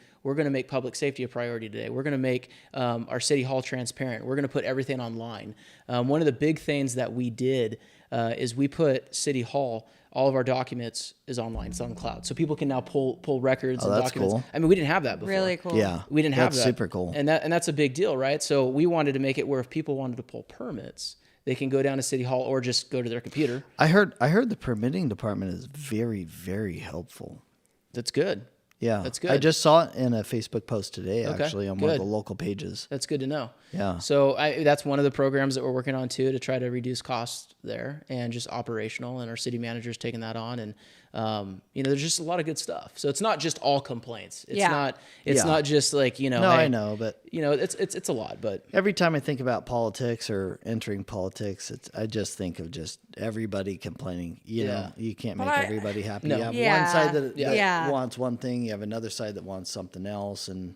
make public safety a priority today. We're going to make our city hall transparent. We're going to put everything online. One of the big things that we did is we put city hall. All of our documents is online. It's on cloud, so people can now pull records and that's documents. cool. I mean, we didn't have that before. Really cool. Yeah, We didn't have that's that. super cool. And that's a big deal, right? So we wanted to make it where if people wanted to pull permits, they can go down to City Hall or just go to their computer. I heard the permitting department is very, very helpful. That's good. Yeah, That's good. I just saw it in a Facebook post today, Okay, actually, on one of good. the local pages. That's good to know. Yeah. So that's one of the programs that we're working on too, to try to reduce costs there and just operational. And our city manager's taking that on. And there's just a lot of good stuff. So it's not just all complaints. It's Yeah. not. Yeah. Not just like No, hey, I know, but it's a lot. But every time I think about politics or entering politics, I just think of just everybody complaining. You know, you can't make everybody happy. No. You have Yeah. one side that Yeah. wants one thing. You have another side that wants something else, and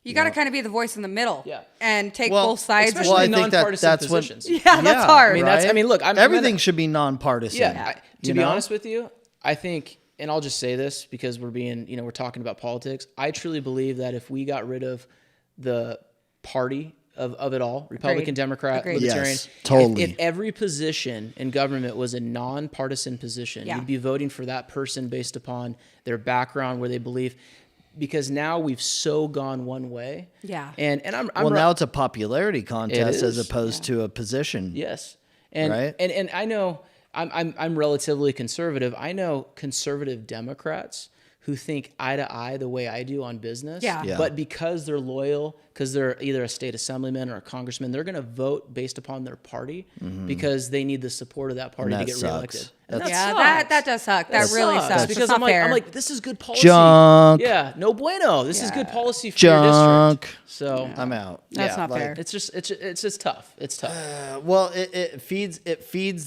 You got to kind of be the voice in the middle. Yeah. And take Well, both sides. especially well, I in think nonpartisan that's what. positions. Yeah, that's hard. I mean, that's. I mean, look. Everything should be nonpartisan. Yeah. To you be know? honest with you, I think, and I'll just say this because we're talking about politics. I truly believe that if we got rid of the party of it all, Republican, Democrat, Agreed. Libertarian, Yes, totally. if every position in government was a nonpartisan position, Yeah. you'd be voting for that person based upon their background, where they believe. Because now we've so gone one way. Yeah. And I'm Well, now it's a popularity contest as is. opposed to a position. Yes. And Right? and I know I'm relatively conservative. I know conservative Democrats who think eye to eye the way I do on business. Yeah. Yeah. But because they're loyal, because they're either a state assemblyman or a congressman, they're going to vote based upon their party because they need the support of that party to that get sucks. reelected. And That's- Yeah, that does suck. That really sucks. Because It's not I'm fair. like, this is good policy. Junk. Yeah, no bueno. This is good policy for your Junk. district. So I'm out. That's not fair. it's just tough. It's tough. Well, it feeds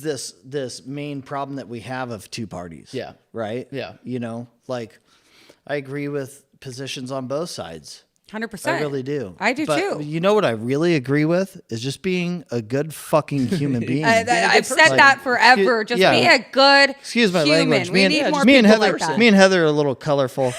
this main problem that we have of two parties. Yeah. Right. Yeah. Like I agree with positions on both sides. 100%. I really do. I do But too. You know what I really agree with is just being a good fucking human being. I've said that forever. Just yeah. be a good Excuse my human. language. We need more me and people Heather, like that. me and Heather are a little colorful.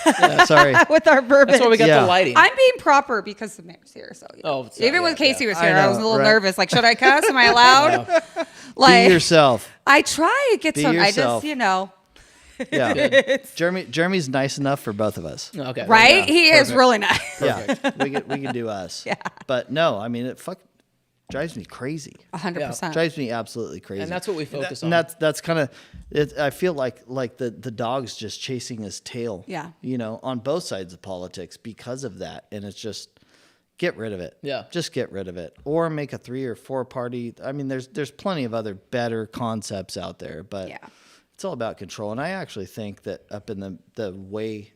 Sorry. with our bourbon. That's why we got Yeah. the lighting. I'm being proper because the mayor's here. So Oh, sorry, even when yeah, Casey yeah. was I here, I, was a know, little right. nervous. Like, should I cuss? Am I allowed? Be Like, yourself. I try to get Be some. yourself. I just, Yeah. Jeremy's nice enough for both of us. Okay. right? Yeah, He is really nice. Yeah. we can do us. Yeah. But no, I mean it drives me crazy. 100%. Drives me absolutely crazy. And that's what we focus And on. that's kind of it. I feel like the dog's just chasing his tail. Yeah. On both sides of politics because of that, and it's just get rid of it. Yeah. Just get rid of it, or make a 3 or 4 party. I mean, there's plenty of other better concepts out there, but Yeah. it's all about control. And I actually think that up in the way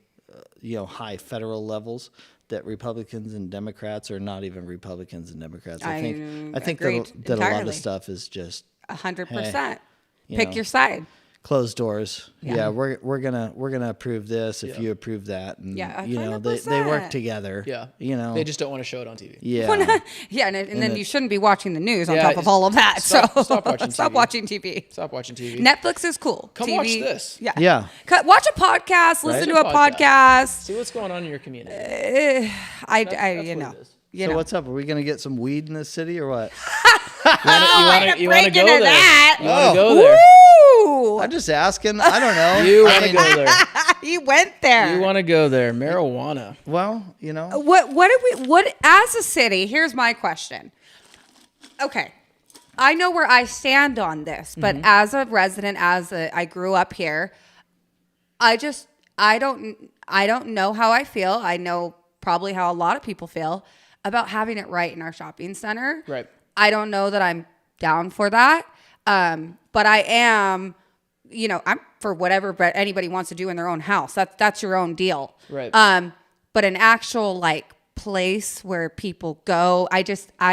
high federal levels, that Republicans and Democrats are not even Republicans and Democrats. I think agreed that a lot entirely. of stuff is just 100%. you Pick know. your side. closed doors. Yeah, we're gonna approve this if you approve that, and Yeah, you know they work 100%. together. Yeah. you know They just don't want to show it on TV. yeah. Yeah, and then you shouldn't be watching the news on Yeah, top of all of that. stop- so stop watching stop TV. watching TV. Stop watching TV. Netflix is cool. Come TV, watch this. Yeah. Yeah. Watch a podcast. Listen Right? to a podcast. See what's going on in your community. I That's you what know. it is. You So know. what's up? Are we gonna get some weed in this city or what? You want to go there? that. You want to go there? Woo! I'm just asking. I don't know. You want to go there? He went there. You want to go there? Marijuana. Well, you know. What as a city, here's my question. Okay. I know where I stand on this, but as a resident, I grew up here, I don't know how I feel. I know probably how a lot of people feel about having it right in our shopping center. Right. I don't know that I'm down for that. But I am, I'm for whatever but anybody wants to do in their own house. That's your own deal. Right. But an actual like place where people go, I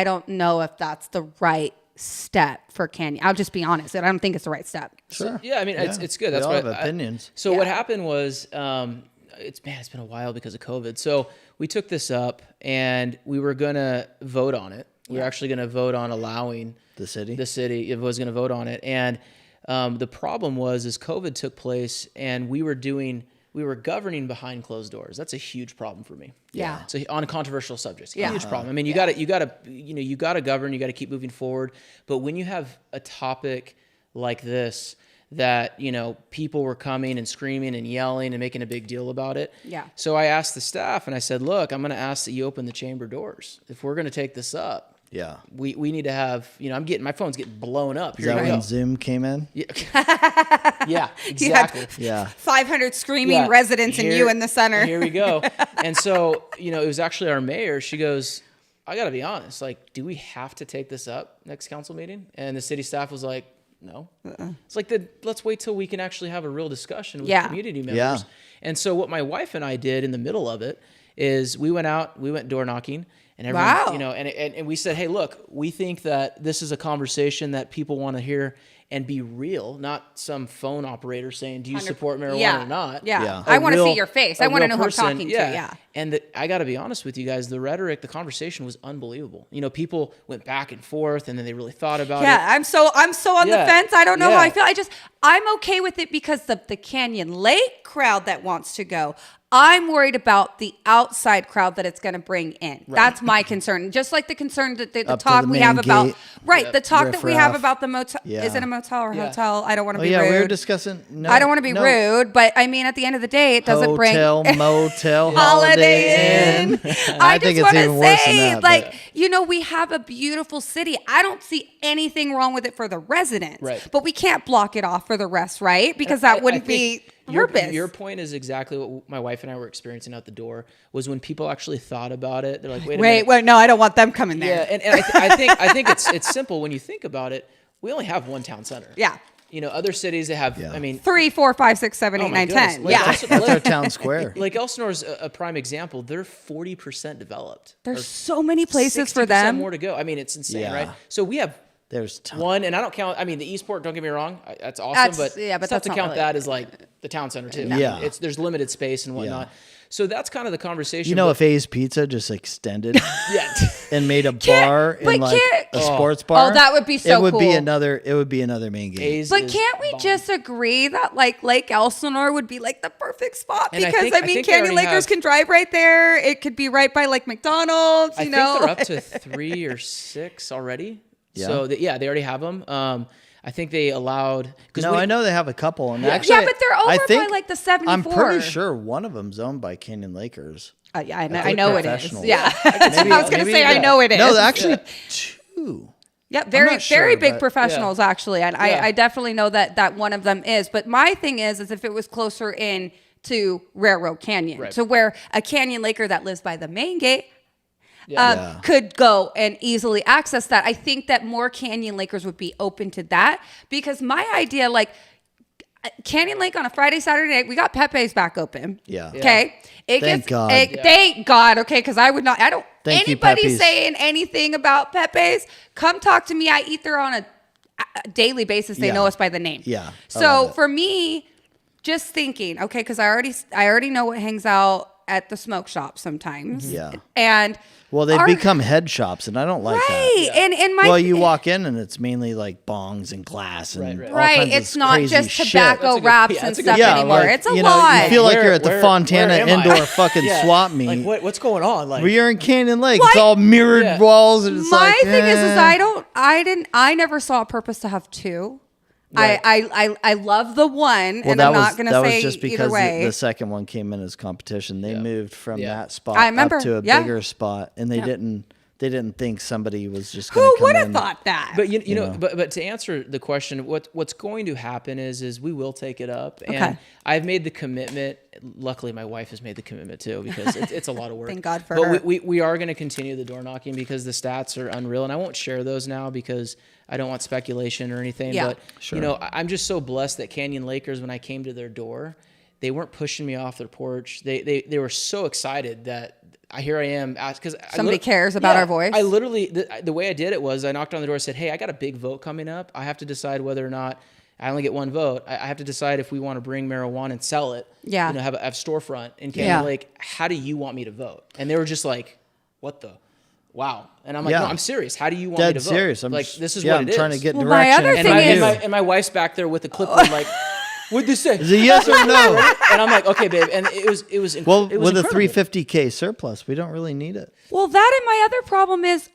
don't know if that's the right step for Canyon. I'll just be honest. I don't think it's the right step. Sure. Yeah, I mean, it's good. That's we all what have opinions. So what happened was, it's been a while because of COVID. So we took this up and we were gonna vote on it. We were actually gonna vote on allowing The city? The city was gonna vote on it, and the problem was COVID took place, and we were governing behind closed doors. That's a huge problem for me. Yeah. So on controversial subjects, Yeah. huge problem. I mean, you got to govern, you got to keep moving forward. But when you have a topic like this that, people were coming and screaming and yelling and making a big deal about it. Yeah. So I asked the staff and I said, look, I'm going to ask that you open the chamber doors. If we're going to take this up, Yeah. we need to have, my phone's getting blown up. Is Here that you when go. Zoom came in? Yeah. Yeah, exactly. Yeah. 500 screaming Yeah. residents and you in the center. Here we go. And so, it was actually our mayor. She goes, I got to be honest. Like, do we have to take this up next council meeting? And the city staff was like, no. It's like, let's wait till we can actually have a real discussion with Yeah. community members. Yeah. And so what my wife and I did in the middle of it is we went door knocking. And everyone, Wow. and we said, hey, look, we think that this is a conversation that people want to hear and be real, not some phone operator saying, do you support marijuana or not? Yeah. Yeah. I want to see real- your face. a I want to real know who I'm person, talking to. Yeah. And I got to be honest with you guys, the rhetoric, the conversation was unbelievable. People went back and forth and then they really thought about it. Yeah, I'm so on the Yeah. fence. I don't know Yeah. how I feel. I'm okay with it because the Canyon Lake crowd that wants to go. I'm worried about the outside crowd that it's going to bring in. That's my concern. Just like the concern that the Up to talk the we main have about gate. the talk that we have Riff-raff. about the motel. Yeah. Is it a motel or Yeah. hotel? I don't want to Oh be yeah, rude. we were discussing. No, I don't want to be no. rude, but I mean, at the end of the day, it doesn't bring Hotel, motel, Holiday Inn. I just think it's want to even worse than say, that. like, but- we have a beautiful city. I don't see anything wrong with it for the residents, Right. but we can't block it off for the rest, right? Because that wouldn't be purpose. Your point is exactly what my wife and I were experiencing out the door was when people actually thought about it. They're like, wait a minute. Wait, no, I don't want them coming Yeah, there. and I think it's simple when you think about it. We only have one town center. Yeah. Other cities that have. Yeah. I mean, 3, 4, 5, 6, 7, 8, oh my 9, goodness. 10. Like, Yeah. That's our town square. Lake Elsinore's a prime example. They're 40% developed. There's so many places for 60% them. more to go. I mean, it's insane, Yeah. right? So we have There's tons. one, and I don't count. I mean, the Eastport. Don't get me wrong, that's awesome, That's- but yeah, but it's tough that's to not count really- that as like the town center too. Yeah. There's limited space and whatnot. So that's kind of the conversation. You know, but- if A's Pizza just extended yeah. and made a bar but in like can't- a sports bar, Oh, that would be so It would be cool. another. It would be another main gate. A's But is can't we bomb. just agree that like Lake Elsinore would be like the perfect spot? And I Because think- I I mean, think they Canyon already Lakers have- can drive right there. It could be right by like McDonald's. I You think know, they're up to 3 or 6 already. Yeah. So they already have them. I think they allowed. No, I know they have a couple, and Yeah. actually, Yeah, but they're over I by, think, like, the 74. I'm pretty sure one of them's owned by Canyon Lakers. yeah, I know, think I know it is. professional. Yeah, Maybe- I was gonna maybe- say I yeah. know it is. No, actually, two. Yeah, very not sure, very big but- professionals actually, and Yeah. I definitely know that one of them is. But my thing is if it was closer in to Railroad Canyon, Right. to where a Canyon Laker that lives by the main gate Yeah. could go and easily access that. I think that more Canyon Lakers would be open to that because my idea, like Canyon Lake on a Friday, Saturday night, we got Pepe's back open. Yeah. Yeah. Okay. Thank God. Thank God. Okay. Because I would not, Thank you, anybody Pepe's. saying anything about Pepe's, come talk to me. I eat there on daily basis. They Yeah. know us by the name. Yeah, I So love it. for me, just thinking, okay, because I already know what hangs out at the smoke shop sometimes. Yeah. And Well, they've our- become head shops, and I don't like right. that. And my Well, you walk in, and it's mainly like bongs and glass and Right. all right. kinds of It's not crazy just shit. tobacco That's a good- wraps yeah, and that's a stuff good- Yeah, anymore. like, It's a you know, lot. you feel like you're at the Where Fontana am I? indoor fucking Yeah. swap meet. Like what's going on? Like Well, you're in Canyon Lake. Well, It's all mirrored Yeah. walls, and it's My like thing is eh. I never saw a purpose to have two. Right. I love the one, Well, and that I'm was not going to that say was just either because way. the second one came in as competition. They Yeah. moved from Yeah. that spot I remember, up to a yeah. bigger spot, and they Yeah. didn't think somebody was just going Who to come would have in. thought that? But you know, know. but to answer the question, what's going to happen is we will take it up, and Okay. I've made the commitment. Luckily, my wife has made the commitment too, because it's a lot of work. Thank God for but her. we are going to continue the door knocking because the stats are unreal, and I won't share those now because I don't want speculation or anything. Yeah. But Sure. you know, I'm just so blessed that Canyon Lakers, when I came to their door, they weren't pushing me off their porch. They were so excited that. Here I am, because Somebody cares about our voice? I literally, the way I did it was I knocked on the door and said, hey, I got a big vote coming up. I have to decide whether or not I only get one vote. I have to decide if we want to bring marijuana and sell it. Yeah. You know, have a storefront in Canyon Yeah. Lake. How do you want me to vote? And they were just like, what the? Wow. And I'm like, Yeah. no, I'm serious. How do you want me Dead to vote? serious. I'm like, just- this is yeah, what I'm it is. trying to get Well, my direction. other and, thing my, is- and my wife's back there with the clipboard like, what'd this say? Is it yes or no? And I'm like, okay, babe. And it was Well, it was with a incredible. 350K surplus, we don't really need it. Well, that and my other problem is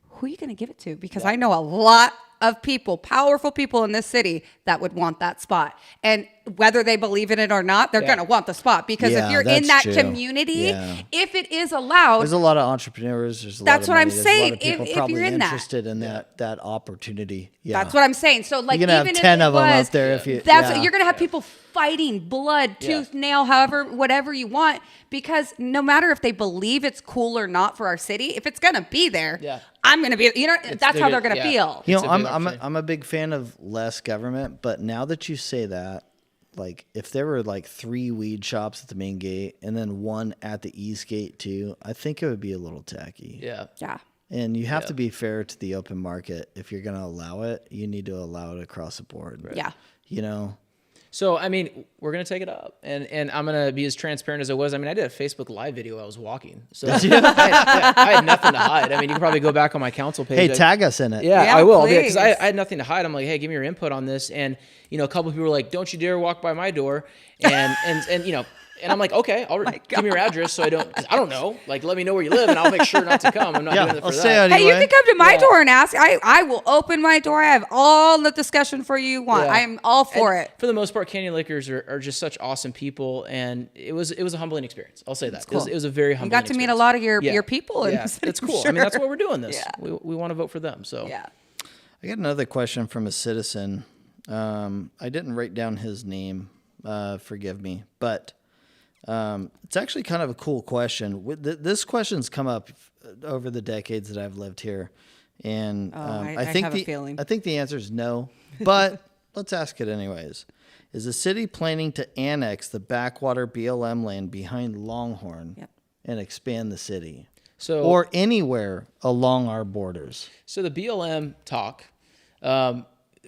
who are you going to give it to? Because I know a lot of people, powerful people in this city that would want that spot. And whether they believe in it or not, they're Yeah. going to want the spot because Yeah, if you're in that's that true. community, Yeah. if it is allowed, There's a lot of entrepreneurs. There's a That's lot of what I'm money, there's a lot saying, of people if probably you're in that. interested in that opportunity. Yeah. that's what I'm saying. So like, You're gonna have even 10 if it of 'em was, up there if you- that's yeah. you're going to have people fighting blood, tooth, nail, however, whatever you want, because no matter if they believe it's cool or not for our city, if it's going to be there, Yeah. I'm going to be, that's how they're going to feel. You know, It's a I'm big I'm a, opportunity. I'm a big fan of less government, but now that you say that, like if there were like 3 weed shops at the main gate and then one at the east gate too, I think it would be a little tacky. Yeah. Yeah. And you have to be fair to the open market. If you're going to allow it, you need to allow it across the board. Yeah. You know, So, I mean, we're going to take it up, and I'm going to be as transparent as I was. I mean, I did a Facebook Live video while I was walking. So I had nothing to hide. I mean, you can probably go back on my council page. hey, tag us in it. Yeah, Yeah, I will. Because I please. had nothing to hide. I'm like, hey, give me your input on this. And, you know, a couple of people were like, don't you dare walk by my door. And you know, and I'm like, okay, give me your address so I don't know. Like, let me know where you live and I'll make sure not to come. I'm not doing Yeah, it for I'll that. stay out of Hey, your you way. can come to my Yeah. door and ask. I will open my door. I have all the discussion for you want. Yeah. I am all for And it. For the most part, Canyon Lakers are just such awesome people, and it was a humbling experience. I'll say that. It was a very You humbling got to meet a experience. lot of your Yeah. people. In Yeah, the city, it's I'm cool. I mean, that's sure. why we're doing this. Yeah. We want to vote for them. So Yeah. I got another question from a citizen. I didn't write down his name. Forgive me, but it's actually kind of a cool question. This question's come up over the decades that I've lived here, and I think have a feeling. I think the answer is no, but let's ask it anyways. Is the city planning to annex the backwater BLM land behind Longhorn Yep. and expand the city, So or anywhere along our borders? So the BLM talk,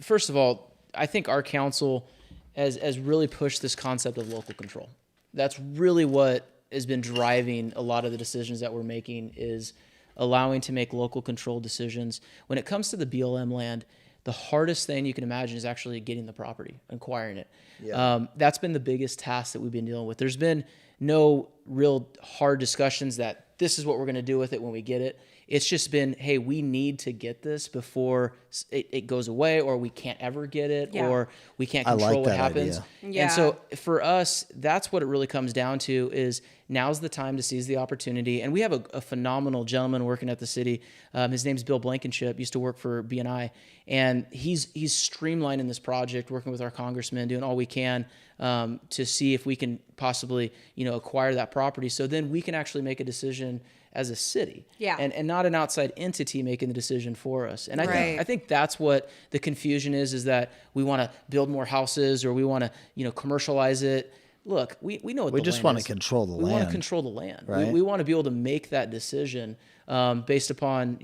first of all, I think our council has really pushed this concept of local control. That's really what has been driving a lot of the decisions that we're making, is allowing to make local control decisions. When it comes to the BLM land, the hardest thing you can imagine is actually getting the property, acquiring it. Yeah. That's been the biggest task that we've been dealing with. There's been no real hard discussions that this is what we're going to do with it when we get it. It's just been, hey, we need to get this before it goes away, or we can't ever get it, Yeah. or we can't I control like what that happens. idea. Yeah. And so for us, that's what it really comes down to, is now's the time to seize the opportunity. And we have a phenomenal gentleman working at the city. His name's Bill Blankenship, used to work for BNI. And he's streamlining this project, working with our congressman, doing all we can to see if we can possibly, acquire that property. So then we can actually make a decision as a city, Yeah. and not an outside entity making the decision for us. And Right. I think that's what the confusion is that we want to build more houses, or we want to, commercialize it. Look, we know what We the just land want to is. control the We want land. to control the land. Right. We want to be able to make that decision based upon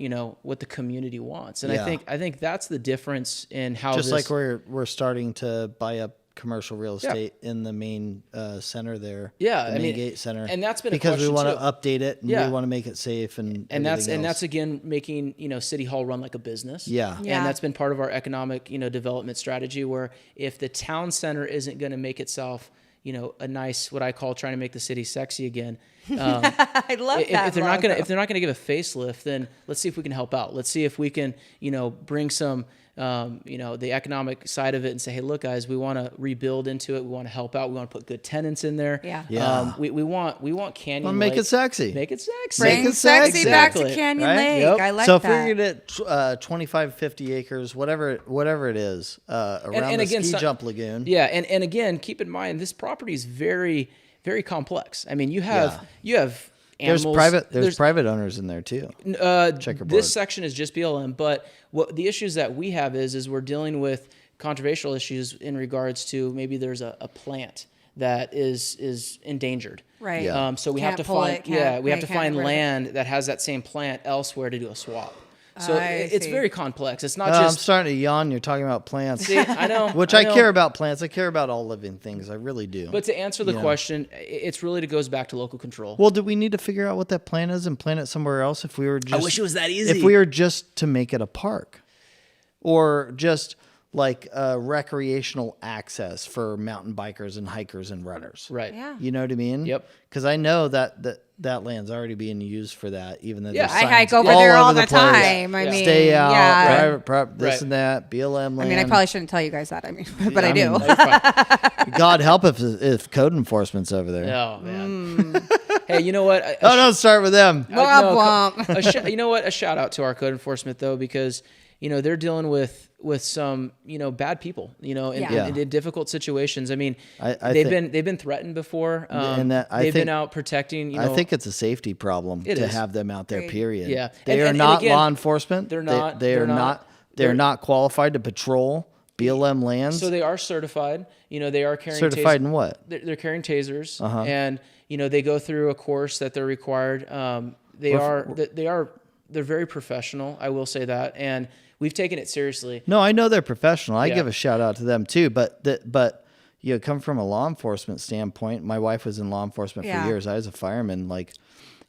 what the community wants. And Yeah. I think that's the difference in how Just this, like we're starting to buy up commercial real estate in the main center there. Yeah, the I main mean, gate center. and that's been a because we question want to too. update it and Yeah. we want to make it safe and that's everything else. again making City Hall run like a business. Yeah. Yeah. And that's been part of our economic development strategy, where if the town center isn't going to make itself a nice, what I call trying to make the city sexy again. I love that. If they're not logo. gonna give a facelift, then let's see if we can help out. Let's see if we can bring some the economic side of it and say, hey, look, guys, we want to rebuild into it. We want to help out. We want to put good tenants in there. Yeah. Yeah. We want Canyon Wanna make Lake. it sexy. Make it sexy. Bring Make it sexy sexy. back to Exactly. Canyon Right? Lake. Yep. I like so that. if we get 25, 50 acres, whatever it is, around and the again, ski jump lagoon. Yeah, and again, keep in mind this property is very, very complex. I mean, you have animals. There's private owners in there too. Checkerboard. This section is just BLM, but what the issues that we have is we're dealing with controversial issues in regards to maybe there's a plant that is endangered. Right. Yeah. So we Can't have to pull find it, can't- we have to can't find get rid of it. land that has that same plant elsewhere to do a swap. So I it's see. very complex. It's not I'm just starting to yawn. You're talking about plants. see, I know, Which I I know. care about plants. I care about all living things. I really do. But to answer the question, it's really it goes back to local control. well, do we need to figure out what that plant is and plant it somewhere else if we were just wish it was that easy. If we were just to make it a park or just like recreational access for mountain bikers and hikers and runners. Right. Yeah. You know what I mean? Yep. Because I know that land's already being used for that, even though Yeah, there's I signs hike over all there all over the place. time. I Yeah. mean, Stay out, yeah. private prop, this Right. and that, BLM land. I mean, I probably shouldn't tell you guys that. I mean, but I do. mean, You're fine. God help if code enforcement's over there. Oh man. Hey, you know what? Oh, don't start with them. Womp womp. You know what? A shout out to our code enforcement though, because they're dealing with some bad people, Yeah. in difficult situations. I mean, I they've think- been threatened before. And that- I they've think- been out protecting. I think it's a safety problem It to is. have them out there. Agreed. Period. Yeah. they And- are and not again, law enforcement. they're not- They they're are not- not. They're not qualified to patrol BLM lands. so they are certified. They are carrying Certified in what? They're carrying tasers, and they go through a course that they're required. They're very professional. I will say that, and we've taken it seriously. No, I know they're professional. I Yeah. give a shout out to them too. But come from a law enforcement standpoint. My wife was in law enforcement Yeah. for years. I was a fireman.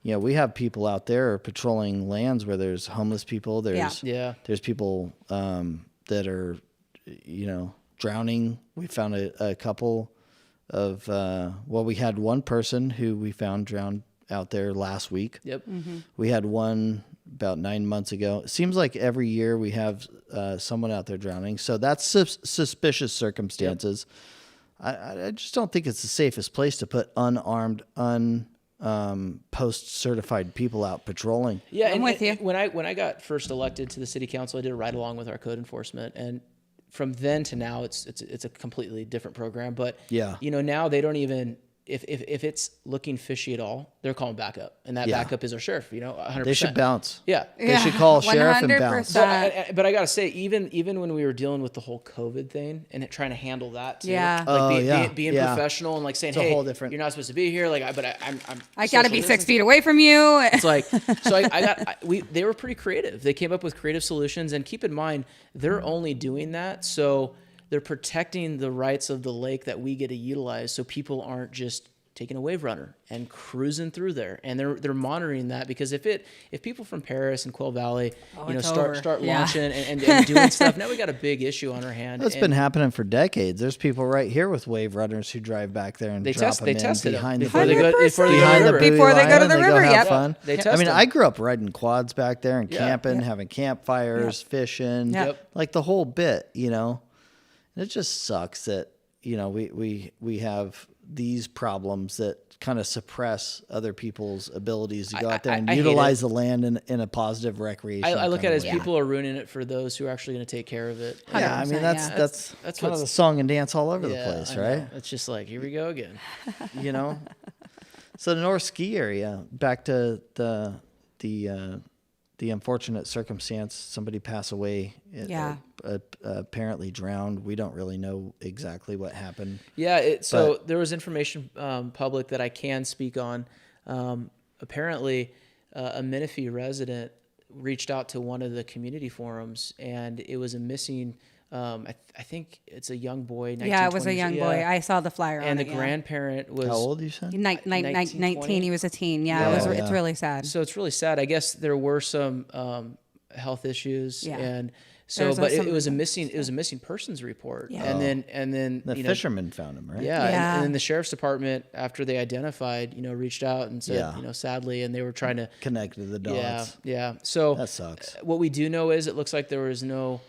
We have people out there patrolling lands where there's homeless people. There's Yeah. There's people that are, drowning. We found a couple of we had one person who we found drowned out there last week. Yep. We had one about 9 months ago. It seems like every year we have someone out there drowning. So that's suspicious circumstances. I just don't think it's the safest place to put unarmed, post-certified people out patrolling. Yeah, I'm with you. When I got first elected to the city council, I did a ride along with our code enforcement, and from then to now, it's a completely different program. But Yeah. now they don't even if it's looking fishy at all, they're calling backup, and that Yeah. backup is our sheriff. 100%. They should bounce. Yeah. They should call sheriff and bounce. 100%. But I gotta say, even when we were dealing with the whole COVID thing and trying to handle that too, Yeah. being Yeah. professional and saying, It's a hey, whole different- you're not supposed to be here. I'm I got to be social 6 feet away from you. It's they were pretty creative. They came up with creative solutions, and keep in mind, they're only doing that so they're protecting the rights of the lake that we get to utilize, so people aren't just taking a wave runner and cruising through there. And they're monitoring that, because if people from Paris and Quail Valley, it's over. start Yeah. launching and doing stuff, now we got a big issue on our hand. That's been happening for decades. There's people right here with wave runners who drive back there and They drop them tested in them behind before the they go before they go to behind the the river. buoy Before they go line to and the they river, have yep. fun. They I test mean, them. I grew up riding quads back there and Yeah. camping, having campfires, fishing, Yep. like the whole bit, And it just sucks that, we have these problems that kind of suppress other people's abilities to go out there and I hate utilize it. the land in a positive recreation. I look at it as way. people are ruining it for those who are actually going to take care of it. Yeah, I mean 100%, that's yeah. that's That's kind of what's- the song and dance all over the Yeah, place, I know. right? It's just here we go again. You know. So the North Ski area, back to the unfortunate circumstance, somebody passed away. Yeah. Apparently drowned. We don't really know exactly what happened. Yeah, there was information public that I can speak on. Apparently, a Menifee resident reached out to one of the community forums, and it was a missing. I think it's a young boy. Yeah, it was a 19, young 20s, boy. yeah. I saw the flyer And on the it. grandparent was How old you said? 19. He was a teen. Yeah, Yeah. it's really sad. So it's really sad. I guess there were some health issues, Yeah. and so, There's but some- it was a missing persons report, Yeah. and then The you know, fisherman found him, right? yeah, Yeah. And then the sheriff's department, after they identified, reached out and said, Yeah. sadly, and they were trying to, Connected the dots. yeah. So That sucks. what we do know is it looks like there was no,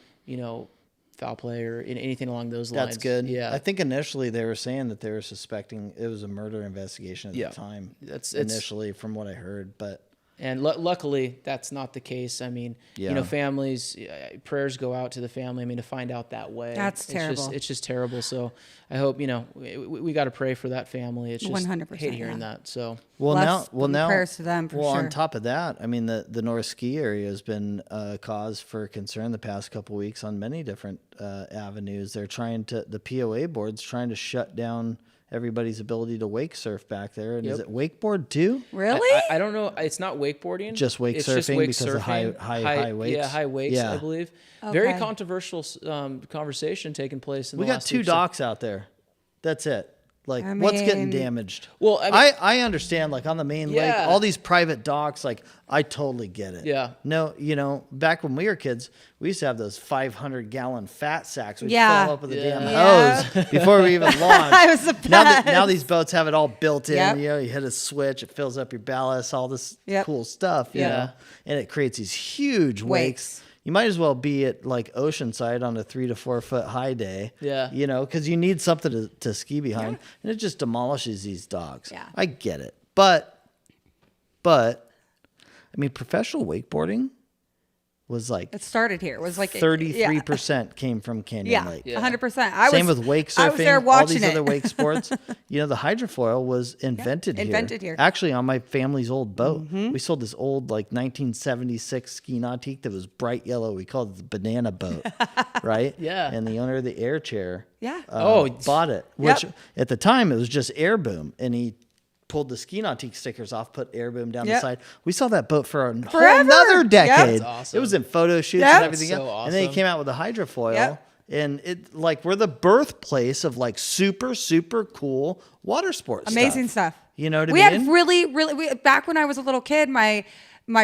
foul play or anything along those lines. That's good. Yeah. I think initially they were saying that they were suspecting it was a murder investigation at Yeah. the time. It's Initially, from what I heard, but And luckily, that's not the case. I mean, Yeah. families, prayers go out to the family. I mean, to find out that way, That's terrible. It's just terrible. So I hope we got to pray for that family. It's just 100%, hate hearing yeah. that. So Bless- prayers to them for sure. on top of that, I mean, the North Ski area has been a cause for concern the past couple of weeks on many different avenues. They're the POA board's trying to shut down everybody's ability to wake surf back there. And is Yep. it wakeboard too? Really? I don't know. It's not wakeboarding. Just wake It's surfing wake because of high wakes? Yeah, high wakes. Yeah. I believe. Very Okay. controversial conversation taking place in We the got last 2 week. So- docks out there. That's it. Like, I what's getting mean- damaged? Well, I mean- I understand, like, on the main lake, Yeah. all these private docks, like, I totally get it. Yeah. No, back when we were kids, we used to have those 500-gallon fat sacks. We'd Yeah. fill up with the Yeah. damn Yeah. hose before we even launched. I was the now best. these boats have it all built in. Yep. You hit a switch, it fills up your ballast, all this Yep. cool stuff. You Yeah. know? And it creates these huge Wakes. wakes. You might as well be at like Oceanside on a 3 to 4 foot high day. Yeah. Because you need something to ski behind, and it just demolishes these docks. Yeah. I get it, but I mean, professional wakeboarding was like It started here. It was like 33% came from Canyon Yeah, Lake. 100%. Same with wake surfing. I was there all watching these it. other wake sports. The hydrofoil was invented here. Actually, on my family's old boat. Mm-hmm. We sold this old like 1976 ski nautique that was bright yellow. We called it the banana boat, right? Yeah. And the owner of the air chair, Yeah. bought it. Which Yep. at the time it was just air boom, and he pulled the ski nautique stickers off, put air boom down the Yep. side. We saw that boat for a whole Forever. another Yep. decade. That's awesome. It was in photo shoots Yep. and everything That's so else. And then he awesome. came out with the hydrofoil. Yep. And it like we're the birthplace of like super, super cool water sports. Amazing stuff. You know what I we mean? had really back when I was a little kid, my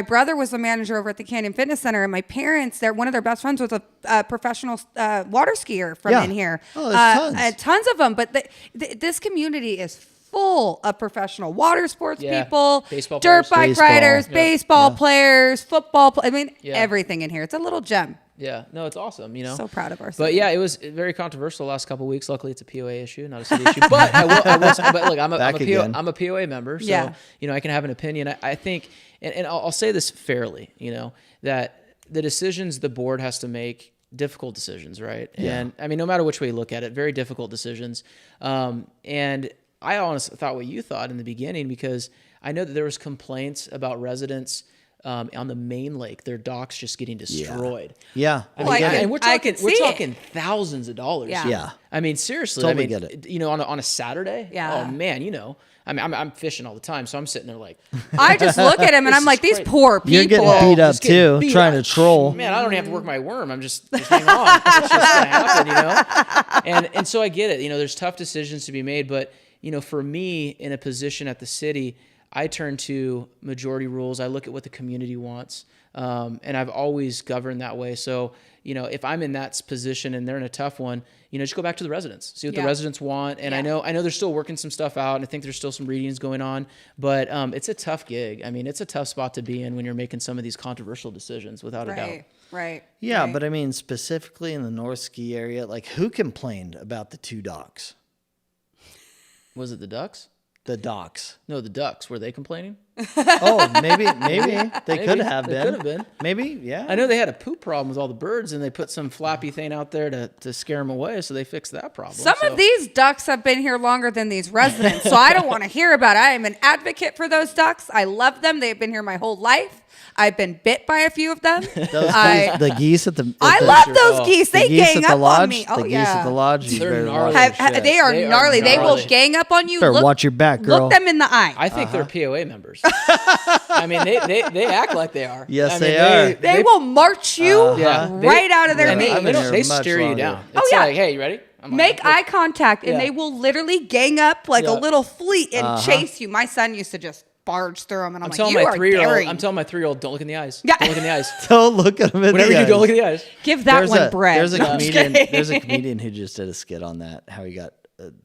brother was the manager over at the Canyon Fitness Center, and my parents, one of their best friends was a professional water skier from Yeah. in here. Oh, there's tons. Tons of them. But this community is full of professional water sports Yeah. people, Baseball dirt players. bike Baseball. riders, Yeah. baseball players, football. I mean, Yeah. everything in here. It's a little gem. Yeah, no, it's awesome. So proud of But ourselves. yeah, it was very controversial the last couple of weeks. Luckily, it's a POA issue, not a city issue. But I will but look, Back again. I'm a POA member, so Yeah. I can have an opinion. I think, and I'll say this fairly, that the decisions the board has to make, difficult decisions, right? Yeah. And I mean, no matter which way you look at it, very difficult decisions. And I honestly thought what you thought in the beginning, because I know that there was complaints about residents on the main lake, their docks just getting destroyed. Yeah. I Well, mean, I can- and we're I can talking see it. thousands of dollars. Yeah. Yeah. I mean, seriously. Totally I mean, get it. on a Saturday. Yeah. Oh man, I mean, I'm fishing all the time, so I'm sitting there like, I just look at him and This I'm like, is these crazy. poor people. You're getting beat up just getting too, beat trying up. to troll. Man, I don't have to work my worm. I'm just hang on. It's just gonna happen, And so I get it. There's tough decisions to be made, but for me in a position at the city, I turn to majority rules. I look at what the community wants. And I've always governed that way. So, if I'm in that position and they're in a tough one, just go back to the residents, see what the Yeah. residents want. And I know they're still working some stuff out, and I think there's still some readings going on, but it's a tough gig. I mean, it's a tough spot to be in when you're making some of these controversial decisions, without a doubt. Right. Yeah, right. but I mean, specifically in the North Ski area, like who complained about the 2 docks? Was it the Ducks? The docks. No, the Ducks. Were they complaining? Oh, maybe they could have They been. could have been. Maybe, yeah. I know they had a poop problem with all the birds, and they put some flappy thing out there to scare them away, so they fixed that problem. Some So- of these ducks have been here longer than these residents, so I don't want to hear about it. I am an advocate for those ducks. I love them. They've been here my whole life. I've been bit by a few of them. The geese at the. I the, love those geese. the They geese gang at the up lodge. on me. Oh the yeah. geese at the lodge. You They're better gnarly. watch. They are gnarly. They will gnarly. gang up on you. Better watch your back, girl. Look them in the eye. I think they're POA members. I mean, they act like they are. Yes, I mean, they are. They will march you Yeah. right out of their And Yeah, meat. I've been here they much steer you longer. down. Oh, It's yeah. like, hey, you ready? I'm like, Make eye contact, and Yeah. they will literally gang up like a Yeah. little fleet and chase you. My son used to just barge through them, and I'm like, telling you my are 3-year-old. daring. I'm telling my 3-year-old, don't look in the eyes. Yeah. Don't look in the eyes. Don't look at them in Whatever the you do, don't look eyes. in the eyes. Give that one bread. There's a No, I'm just comedian. kidding. There's a comedian who just did a skit on that. How he got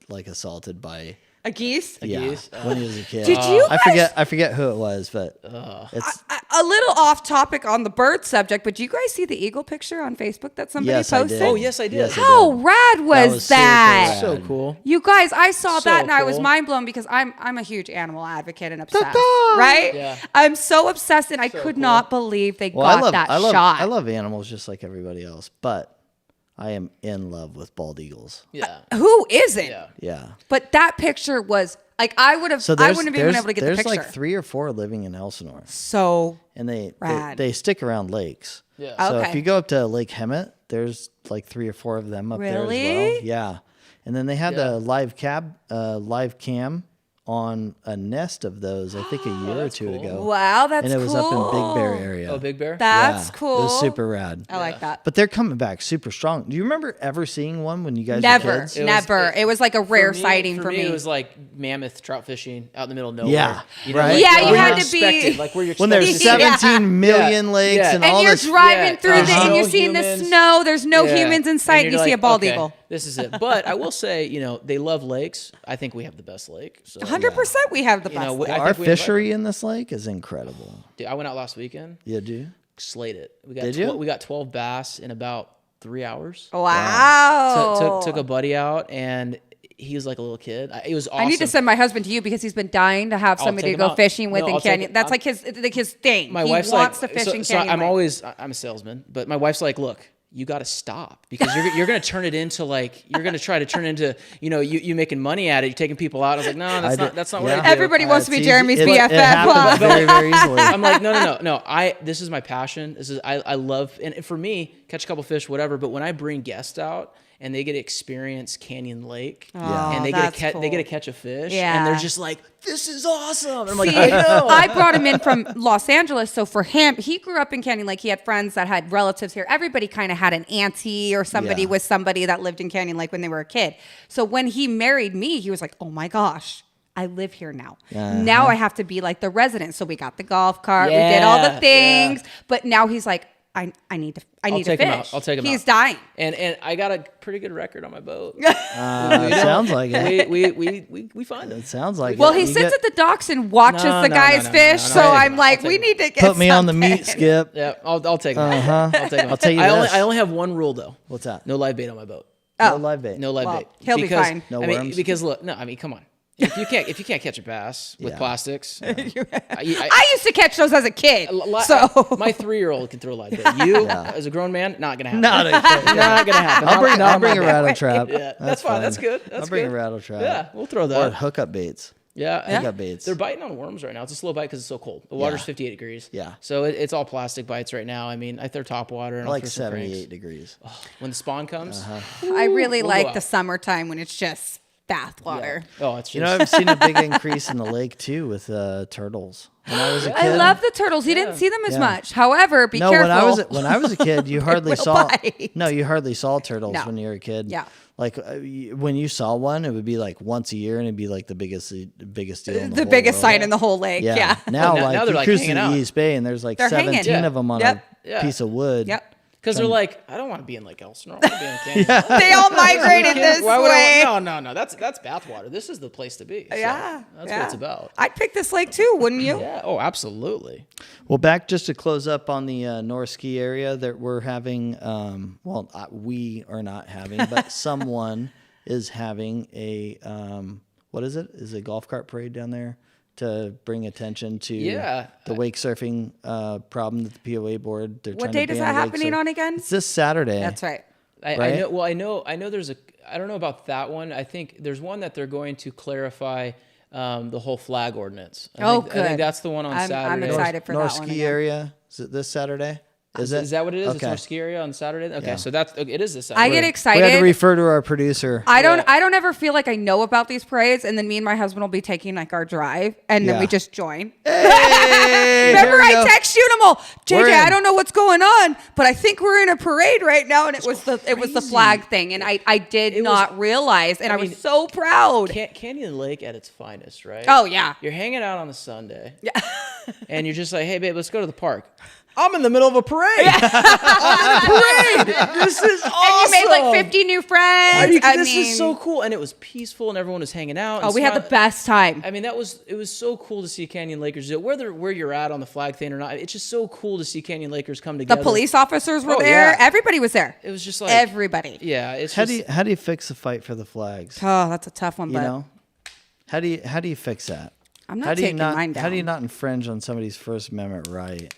like assaulted by. A geese. geese? When he was a kid. Did you I forget who it was, but it's A little off topic on the bird subject, but do you guys see the eagle picture on Facebook that somebody Yes, I posted? did. Oh, yes, I did. Yes, I How did. rad was super that? rad. So cool. You guys, I saw So that and I was cool. mind blown because I'm a huge animal advocate and obsessed, right? Yeah. I'm so obsessed and I could cool. not believe they Well, got that shot. I love animals just like everybody else, but I am in love with bald eagles. Yeah. Who isn't? Yeah. Yeah. But that picture was like I wouldn't have even been able to get the there's picture. like 3 or 4 living in Elsinore, So and they Rad. they stick around lakes. Yeah. So Okay. if you go up to Lake Hemet, there's like 3 or 4 of them up there as well. Really? Yeah. And then they had Yeah. a live cam on a nest of those, I think a year or 2 cool. ago. wow, that's And it was cool. up in Big Bear area. Oh, Big Bear? That's Yeah, cool. It was super rad. I like that. But they're coming back super strong. Do you remember ever seeing one when you guys were Never, kids? never. It was like a rare For me- sighting for me. It was like mammoth trout fishing out in the middle of nowhere. Yeah, You know, right. like, Yeah, you where had you're to be- expected, like where you're When there's expected. Yeah. 17 million lakes Yeah. and and all you're this. driving through there's and no you're seeing the humans. snow. There's no Yeah. humans in sight. And you're you see a like, bald okay, eagle. This is it. But I will say, you know, they love lakes. I think we have the best lake. So 100%, we have the You best. know, lake. I Our think we invite fishery in this lake is incredible. Dude, I went out last weekend. You do? Slayed it. We got Did you? we got 12 bass in about 3 hours. Wow. Took a buddy out, and he was like a little kid. It was awesome. I need to send my husband to you because he's been dying to have somebody take to go him out. fishing with No, in I'll take Canyon. him- That's I'm- like his thing. My he wife's wants like, to fish in so Canyon. I'm a salesman, but my wife's like, look, you got to stop because you're going to turn it into like you're going to try to turn it into you making money at it. You're taking people out. I was like, no, that's not what I do. Everybody wants to be It's Jeremy's easy. BFF. It happens very, very easily. I'm like, no. This is my passion. I love, and for me, catch a couple fish, whatever. But when I bring guests out and they get to experience Canyon Lake, and they that's they get to cool. catch a fish, Yeah. and they're just like, this is awesome. And I'm like, See, I know. I brought him in from Los Angeles, so for him, he grew up in Canyon Lake. He had friends that had relatives here. Everybody kind of had an auntie or somebody Yeah. with somebody that lived in Canyon Lake when they were a kid. So when he married me, he was like, "Oh my gosh, I live here now. Now I have to be like the resident." So we got the golf cart, we did all the Yeah, things, but now he's like, I need to take him fish. out. I'll take him He's out. dying. And I got a pretty good record on my boat. It sounds like it. We find it. It sounds like Well, it. he You sits get- at the docks and watches No, the no, guys no, no, fish. no, no, So no, I'm no, like, I'll we take need to get Put me on the something. meat, Skip. Yeah, I'll take him. Uh-huh. I'll take him. I'll tell you I this. only have one rule though. What's that? No live bait on my boat. No live bait. No live Well, bait. he'll be fine. No I mean, worms? because look, no, I mean, come on. If you can't catch a bass with Yeah. plastics, I used to catch those as a kid. So my 3-year-old can throw a live bait. You, as a grown man, not gonna happen. Not a- not gonna happen. I'll bring Not a my rattle trap. Yeah, that's fine. That's good. That's I'll bring good. a rattle trap. Yeah, we'll throw Or that. hookup baits. Yeah, Hookup baits. They're biting on worms right now. It's a slow bite because it's so cold. The water's Yeah. 58 degrees. Yeah. So it's all plastic bites right now. I mean, I throw top water and I'll Like throw some cranks. 78 degrees. When the spawn comes, I really we'll go like out. the summertime when it's just bath water. oh, it's just You know, I've seen a big increase in the lake too with turtles. When I was a kid, I love the turtles. You didn't see them as Yeah. much. However, be no, careful. when I was a kid, you hardly will saw. bite. No, you hardly saw turtles No. when you were a kid. Yeah. Like when you saw one, it would be like once a year, and it'd be like the biggest deal. In the the whole biggest world. sight in the whole lake. Yeah. Now, Now- like now they're, you like, cruise hanging to the out. East Bay, and there's like They're hanging. 17 Yeah. of them on Yep. a piece of wood. Yep. because they're like, I don't want to be in Lake Elsinore. I want to be in Canyon. They all migrated this Why would way. no. That's bathwater. This is the place to be. So Yeah. that's yeah. what it's about. I'd pick this lake too, wouldn't you? Yeah. Oh, absolutely. Well, back just to close up on the North Ski area that we're having. We are not having, but someone is having a what is it? Is it a golf cart parade down there to bring attention to the wake surfing problem that the POA board. They're What trying to date is ban that wake happening surf. on again? It's this Saturday. That's right. I Right? know. Well, I know. There's I don't know about that one. I think there's one that they're going to clarify the whole flag ordinance. Oh, I good. think that's the one on I'm Saturday. excited for North that one Ski again. area. Is it this Saturday? Is it? Is that what it is? It's Okay. North Ski area on Saturday. Okay, Yeah. so it is this I Saturday. get We had to excited. refer to our producer. I Yeah. don't ever feel like I know about these parades, and then me and my husband will be taking like our drive, and then Yeah. we just join. Hey, Remember, here we I go. text you and I'm all, We're JJ, in. I don't know what's going on, but I think we're in a parade right now, and it was the flag thing, and I did not realize, and I mean, was so proud. Canyon Lake at its finest, right? Oh, yeah. You're hanging out on a Sunday. Yeah. And you're just like, hey, babe, let's go to the park. I'm in the middle of a parade. I'm in a parade. This is awesome. And you made like 50 new friends. This is so cool. And it was peaceful and everyone was hanging out. Oh, and we had the smiling. best time. I mean, it was so cool to see Canyon Lakers do it. Where you're at on the flag thing or not, it's just so cool to see Canyon Lakers come The together. police officers were Oh, there. yeah. Everybody was there. It was just like Everybody. Yeah, it's How just do you fix the fight for the flags? Oh, that's a tough one, You but know, how do you fix that? I'm not how do you taking not, mine How do you down. not infringe on somebody's First Amendment right,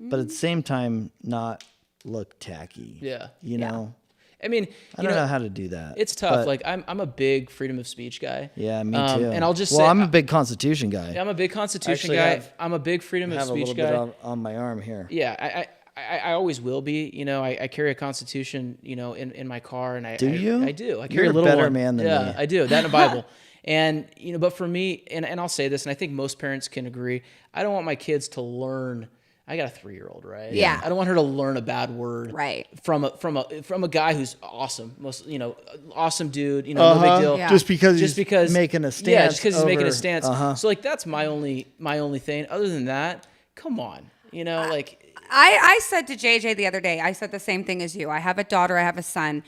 but at the same time not look tacky? Yeah. You know, I mean, I don't know how to do that. It's tough. but- Like I'm a big freedom of speech guy. yeah, me too. And I'll just well, say I'm a big Constitution guy. I'm a big Constitution Actually guy. have- I'm a big freedom I of have a speech little guy. bit on my arm here. Yeah, I always will be. You know, I carry a Constitution, you know, in my car, and Do you? I do. I You're carry a a little better one. man than yeah, me. I do. That in the Bible. And you know, but for me, and I'll say this, and I think most parents can agree. I don't want my kids to learn. I got a 3-year-old, right? Yeah. I don't want her to learn a bad word, Right. From a guy who's awesome, awesome dude. You know, no big deal. Yeah. Just because he's making a stance. Yeah, just because he's making a over- stance. Uh-huh. So like that's my only thing. Other than that, come on, you know, like. I said to JJ the other day, I said the same thing as you. I have a daughter, I have a son.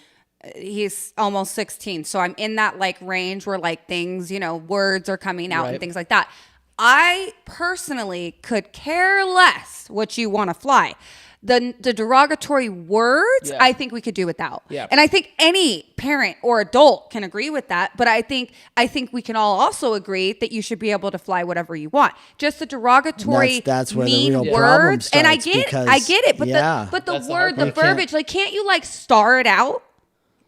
He's almost 16. So I'm in that like range where like things, you know, words are coming out Right. and things like that. I personally could care less what you want to fly. The derogatory words, Yeah. I think we could do without. Yeah. And I think any parent or adult can agree with that. But I think we can all also agree that you should be able to fly whatever you want. Just the derogatory, That's where the mean real problem words. And I starts, get it. But yeah. the That's the word, hard the part. verbiage, like, can't you like star it out?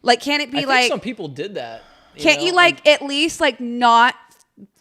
Like, can't it be I think like, some people did that. can't know? you like at least like not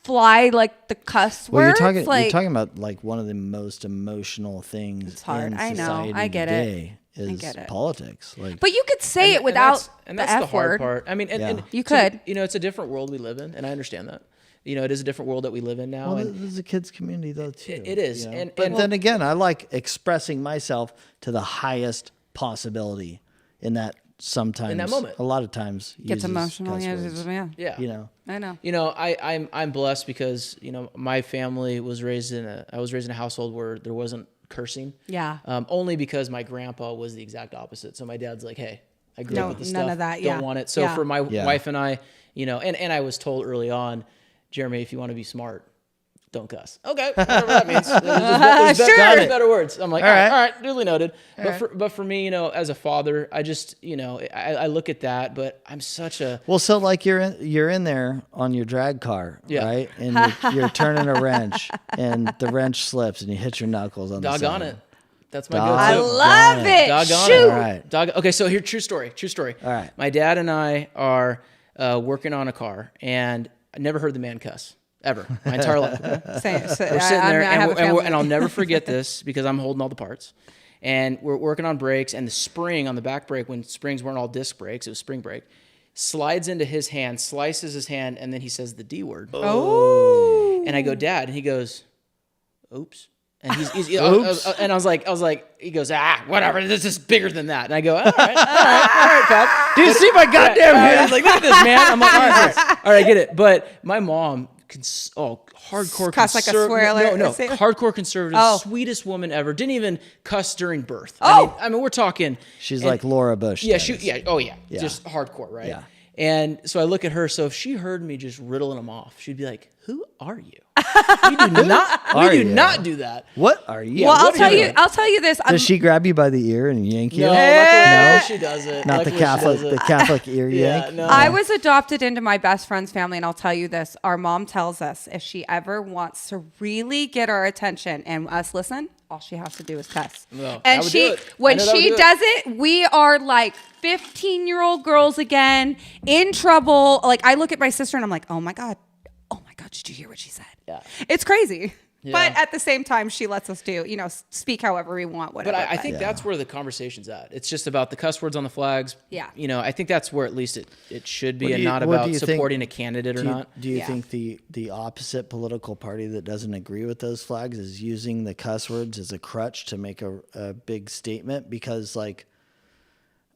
fly like the cuss Well, words? you're like, talking about like one of the most emotional things It's hard. in I know. society I get it. today is get it. politics. Like, but you could say it without and the that's the F hard word. part. I mean, and You so, could. you know, it's a different world we live in, and I understand that. You know, it is a different world that we live in now. well, and this is a kids community though too. It is. you know? And but then again, I like expressing myself to the highest possibility in that. Sometimes In that moment. a lot of times Gets uses emotional. cuss Yeah, words, yeah. yeah, you know. I know. You know, I'm blessed because you know my family was raised in a household where there wasn't cursing. Yeah. Only because my grandpa was the exact opposite. So my dad's like, hey, I grew No, up with this none stuff. of that, Don't yeah. want it. So Yeah. for my Yeah. wife and I, you know, and I was told early on, Jeremy, if you want to be smart, don't cuss. Okay, whatever that means. There's Sure. better words. I'm like, all right. right, duly noted. But for me, you know, as a father, I just, you know, I look at that, but I'm such a Well, so like you're in there on your drag car, Yeah. right? And you're turning a wrench, and the wrench slips, and you hit your knuckles on the doggone side. it. That's my Dog- I go-to. love it. Doggone Shoot. it. All right. Okay, so here, true story. All right. My dad and I are working on a car, and I never heard the man cuss ever my entire life. Say, We're sitting there, I have a family. and I'll never forget this because I'm holding all the parts. And we're working on brakes, and the spring on the back brake, when springs weren't all disc brakes, it was spring brake, slides into his hand, slices his hand, and then he says the D word. Oh. And I go, Dad, and he goes, oops. And he's Oops. and I was like, he goes, whatever, this is bigger than that. And I go, all right, Pop. Do you see my goddamn I hand? was like, look at this, man. I'm like, all right, I get it. But my mom, hardcore Cuss like a swirler. No, Say- hardcore conservative, Oh. sweetest woman ever. Didn't even cuss during birth. Oh. I mean, we're talking. She's like Laura Bush. Yeah, status. yeah, just hardcore, right? Yeah. And so I look at her. So if she heard me just riddling them off, she'd be like, "Who are you? We do not do that." What are you? Well, what are you doing? I'll tell you this. Does she grab you by the ear and yank you? No, luckily she doesn't. Not the Luckily she Catholic, doesn't. the Catholic ear Yeah, yank. no. I was adopted into my best friend's family, and I'll tell you this. Our mom tells us if she ever wants to really get our attention and us listen, all she has to do is cuss. Well, and that would she, do it. I when know that would she do it. does it, we are like 15-year-old girls again, in trouble. Like, I look at my sister and I'm like, oh my God, Did you hear what she said? Yeah. It's crazy. Yeah. But at the same time, she lets us do, speak however we want, whatever. But I think that's where the conversation's at. It's just about the cuss words on the flags. Yeah. I think that's where at least it should be, What do and you- not what do about you think- supporting a candidate or not. Do you Yeah. think the opposite political party that doesn't agree with those flags is using the cuss words as a crutch to make a big statement? Because, like,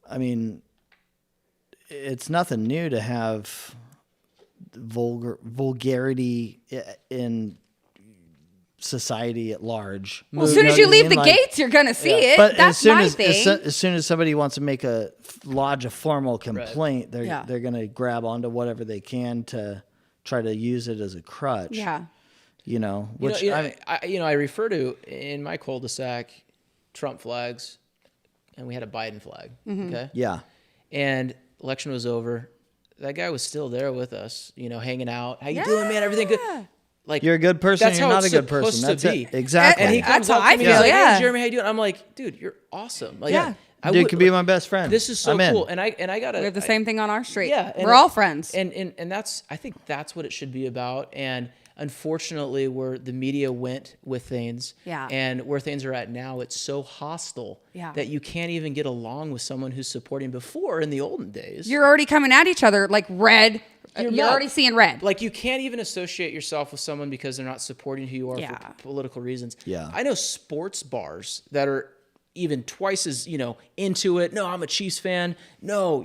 I mean, it's nothing new to have vulgarity in society at large. Well, as soon as you leave the gates, you're going to see it. But That's my thing. as soon as somebody wants to lodge a formal complaint, they're going to grab onto whatever they can to try to use it as a crutch. Yeah. Which I refer to in my cul-de-sac Trump flags, and we had a Biden flag. Mm-hmm. Okay. yeah. And election was over. That guy was still there with us, hanging out. How you doing, man? Everything good? Like, You're a good person. That's you're how not it's a good person. supposed That's to it. be. Exactly. And he comes That's how up I to me, feel, he's like, yeah. "Hey, Jeremy, how you doing?" I'm like, "Dude, you're awesome." Like, Yeah. Dude could be my best friend. This is so I'm in. cool, and I got We have the same thing on our street. Yeah, and We're all friends. and I think that's what it should be about. And unfortunately, where the media went with things, Yeah. and where things are at now, it's so hostile Yeah. that you can't even get along with someone who's supporting. Before, in the olden days, You're already coming at each other like red. You're not. already seeing red. like you can't even associate yourself with someone because they're not supporting who you are Yeah. for political reasons. Yeah. I know sports bars that are even twice as into it. No, I'm a Chiefs fan. No,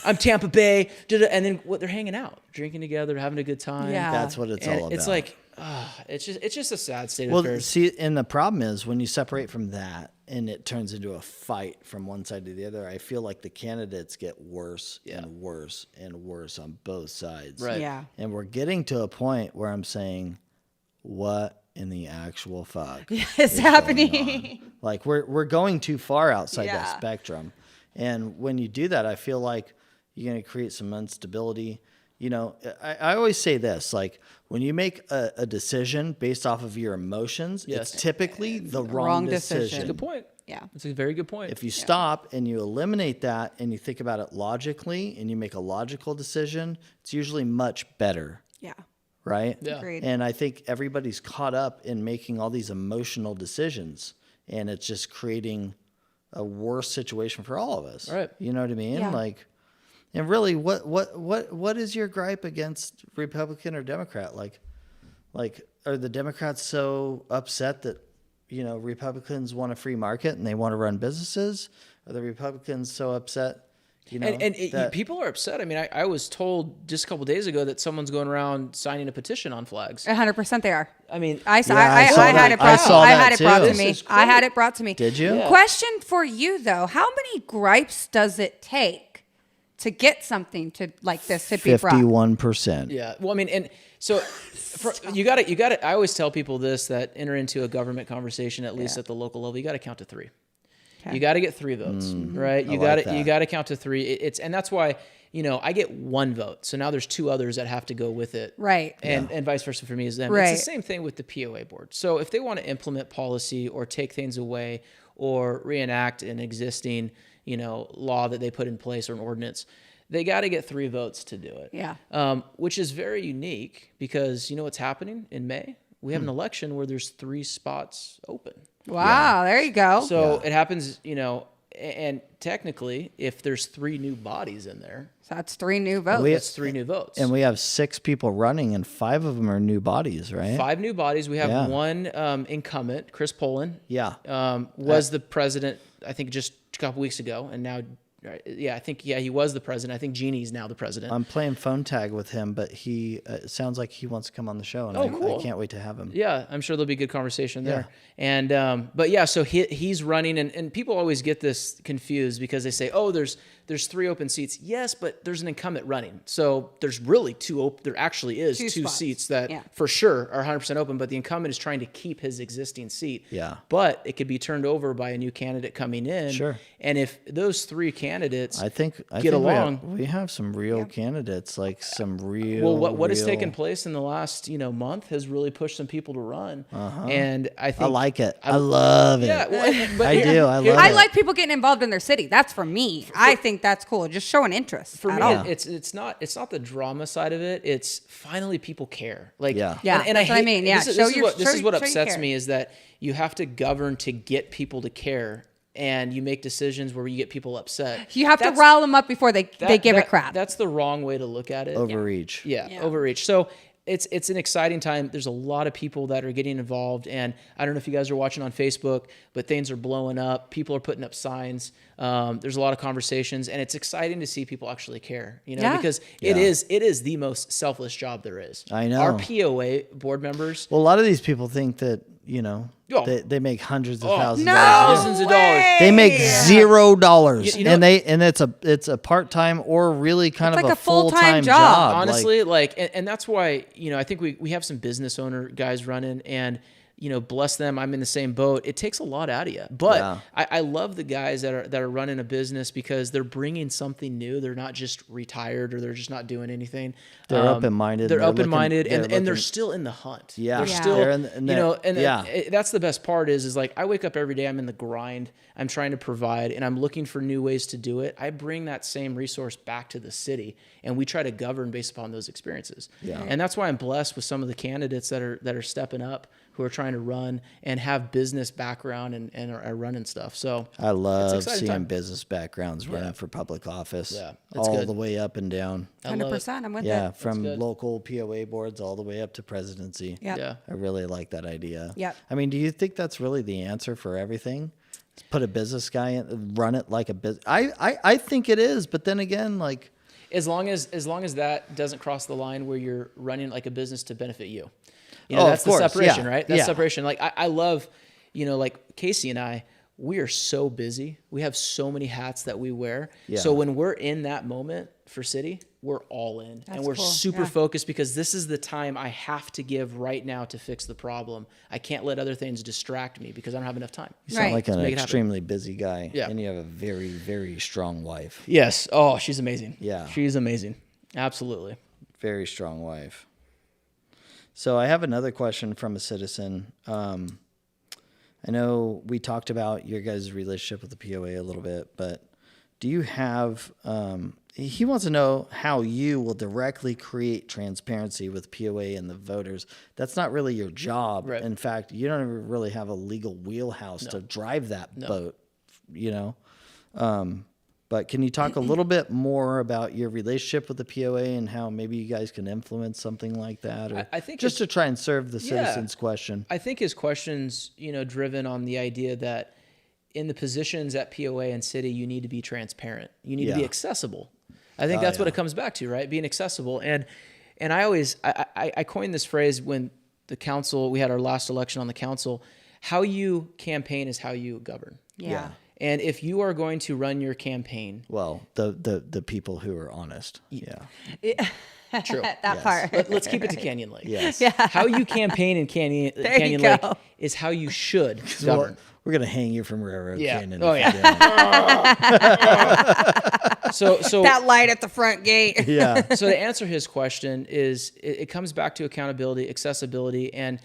I'm Tampa Bay. And then what? They're hanging out, drinking together, having a good time. Yeah. That's what it's And all about. it's like, it's just a sad state of Well, affairs. see, and the problem is when you separate from that and it turns into a fight from one side to the other, I feel like the candidates get worse and worse and worse on both sides. Right. Yeah. And we're getting to a point where I'm saying, what in the actual fuck It's is happening. going on? Like we're going too far outside Yeah. that spectrum. And when you do that, I feel like you're going to create some instability. I always say this, like when you make a decision based off of your emotions, Yes. it's typically the Wrong wrong decision. decision. Good point. Yeah. It's a very good point. If you stop and you eliminate that and you think about it logically and you make a logical decision, it's usually much better, Yeah. right? Yeah. Agreed. And I think everybody's caught up in making all these emotional decisions, and it's just creating a worse situation for all of us. Right. You know what I mean? Yeah. Like, and really, what is your gripe against Republican or Democrat? Like, are the Democrats so upset that Republicans want a free market and they want to run businesses? Are the Republicans so upset? That- People are upset. I mean, I was told just a couple days ago that someone's going around signing a petition on flags. 100% they are. I mean, I saw had that. it I brought. saw I that had it brought too. to This me. is I had great. it brought to me. Did you? Yeah. Question for you though: how many gripes does it take to get something to like this to be brought? 51%. yeah. Well, I mean, and so you got to. I always tell people this, that enter into a government conversation, at least at the local level, you got to count to 3. Okay. You got to get 3 votes, right? You like got to that. you got to count to 3. And that's why I get 1 vote. So now there's 2 others that have to go with it, Right. And vice versa for me as them. Right. It's the same thing with the POA board. So if they want to implement policy or take things away or reenact an existing law that they put in place or an ordinance, they got to get 3 votes to do it. Yeah. Which is very unique because you know what's happening in May? We have an election where there's 3 spots open. Wow. There you go. So it happens, and technically, if there's 3 new bodies in there, So that's 3 new votes. that's 3 new votes. And we have 6 people running, and 5 of them are new bodies, right? 5 new bodies. We have Yeah. 1 incumbent, Chris Poland. Yeah. Was the president, I think, just a couple weeks ago, and now, he was the president. I think Jeannie's now the president. I'm playing phone tag with him, but he it sounds like he wants to come on the show, and cool. I can't wait to have him. Yeah, I'm sure there'll be good conversation there. And but yeah, so he's running, and people always get this confused because they say, oh, there's 3 open seats. Yes, but there's an incumbent running, so there's really 2 open. There actually is 2 2 spots. seats that Yeah. for sure are 100% open, but the incumbent is trying to keep his existing seat. Yeah. But it could be turned over by a new candidate coming in. Sure. And if those 3 candidates, I think Get we have- along. We have some real candidates, like some real. well, what has real- taken place in the last month has really pushed some people to run. And I think I like it. I love it. Yeah, well, but I do. I love I it. like people getting involved in their city. That's for me. I think think that's cool. Just showing interest. For at me, all. it's not the drama side of it. It's finally people care. Like, Yeah. Yeah, and that's what I mean. Yeah, this show is your- what show you upsets care. me is that you have to govern to get people to care, and you make decisions where you get people upset. You have to That's- rile them up before they give a that- crap. That's the wrong way to look at it. Overreach. Yeah, overreach. So it's an exciting time. There's a lot of people that are getting involved, and I don't know if you guys are watching on Facebook, but things are blowing up. People are putting up signs. There's a lot of conversations, and it's exciting to see people actually care. Yeah. Because it is the most selfless job there is. I know. Our POA board members. Well, a lot of these people think that, Oh. they make hundreds of Oh, thousands no of dollars. Thousands of dollars. They make $0, You know- and it's a part-time or really kind It's of like a a full-time full-time job. job. Honestly, and that's why, I think we have some business owner guys running, and bless them, I'm in the same boat. It takes a lot out of you, but Yeah. I love the guys that are running a business because they're bringing something new. They're not just retired, or they're just not doing anything. They're open-minded. They're They're open-minded, looking- and they're looking- still in the hunt. Yeah. They're Yeah. still, They're in the- yeah. that's the best part is like I wake up every day, I'm in the grind, I'm trying to provide, and I'm looking for new ways to do it. I bring that same resource back to the city, and we try to govern based upon those experiences. Yeah. And that's why I'm blessed with some of the candidates that are stepping up, who are trying to run and have business background and are running stuff. So I love exciting seeing time. business backgrounds running for public office. Yeah, it's all good. the way up and down. I love it. 100%. I'm with Yeah, it. from good. local POA boards all the way up to presidency. Yep. Yeah. I really like that idea. Yep. I mean, do you think that's really the answer for everything? Put a business guy in, run it like a business. I think it is, but then again, like, As long as that doesn't cross the line where you're running like a business to benefit you. Oh, That's of course, the separation, yeah, right? That's yeah. separation. Like I love, like Casey and I, we are so busy. We have so many hats that we wear. Yeah. So when we're in that moment for city, we're all in, and we're cool, super yeah. focused because this is the time I have to give right now to fix the problem. I can't let other things distract me because I don't have enough time. you sound Right. like an make it happen. extremely busy guy. Yeah. And you have a very, very strong wife. Yes. Oh, she's amazing. Yeah. She's amazing. Absolutely. Very strong wife. So I have another question from a citizen. I know we talked about your guys' relationship with the POA a little bit, but do you have, he wants to know how you will directly create transparency with POA and the voters. That's not really your job. Right. In fact, you don't even really have a legal wheelhouse to drive that boat, But can you talk a little bit more about your relationship with the POA and how maybe you guys can influence something like that? Or I think just it's- to try and serve the Yeah. citizen's question. I think his question's, driven on the idea that in the positions at POA and city, you need to be transparent. You need to be Yeah. accessible. I think that's what it comes back to, right? Being accessible. And I always, I coined this phrase when we had our last election on the council, how you campaign is how you govern. Yeah. And if you are going to run your campaign, Well, the people who are honest. Yeah. true. That part. Let's keep it to Canyon Lake. Yes. How you campaign in Canyon you Lake go. is how you should Well, govern. we're going to hang you from Railroad Yeah. Canyon. Oh, if you don't. So That light at the front gate. Yeah. so to answer his question is it comes back to accountability, accessibility, and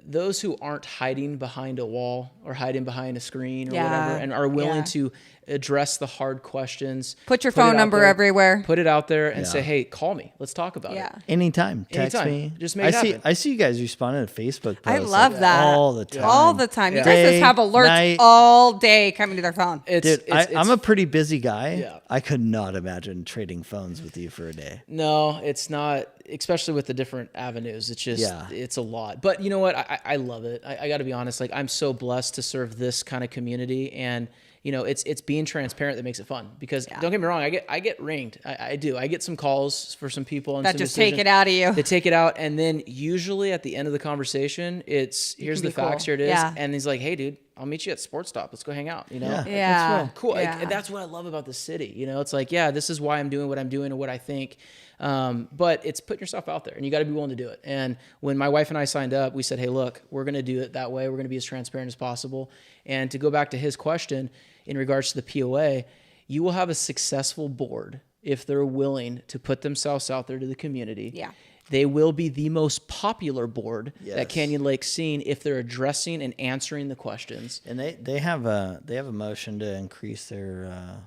those who aren't hiding behind a wall or hiding behind a screen or Yeah. whatever and are willing Yeah. to address the hard questions. Put your it phone out number there, everywhere. Put it out there and Yeah. say, hey, call me. Let's talk about Yeah. it. Anytime. Text Anytime. me. Just make it happen. I see you guys responding to Facebook posts. I love like, that. all the time. All the time. You Yeah. guys Day, just have alerts night. all day coming to their phone. Dude, I'm a pretty busy guy. Yeah. I could not imagine trading phones with you for a day. No, it's not, especially with the different avenues. It's just, Yeah. it's a lot. But you know what? I love it. I got to be honest. Like, I'm so blessed to serve this kind of community. And, it's being transparent that makes it fun. Because don't get me wrong, I get ringed. I do. I get some calls for some people. And That some just take decisions. it out of you. They take it out. And then usually at the end of the conversation, here's the be facts. cool. Here it is. Yeah. And he's like, hey, dude, I'll meet you at Sports Stop. Let's go hang out. Yeah. Yeah. Cool. Like, Yeah. and that's what I love about the city. It's like, yeah, this is why I'm doing what I'm doing and what I think. But it's putting yourself out there, and you got to be willing to do it. And when my wife and I signed up, we said, hey, look, we're going to do it that way. We're going to be as transparent as possible. And to go back to his question in regards to the POA, you will have a successful board if they're willing to put themselves out there to the community. Yeah. They will be the most popular board Yes. that Canyon Lake's seen if they're addressing and answering the questions. And they have a motion to increase their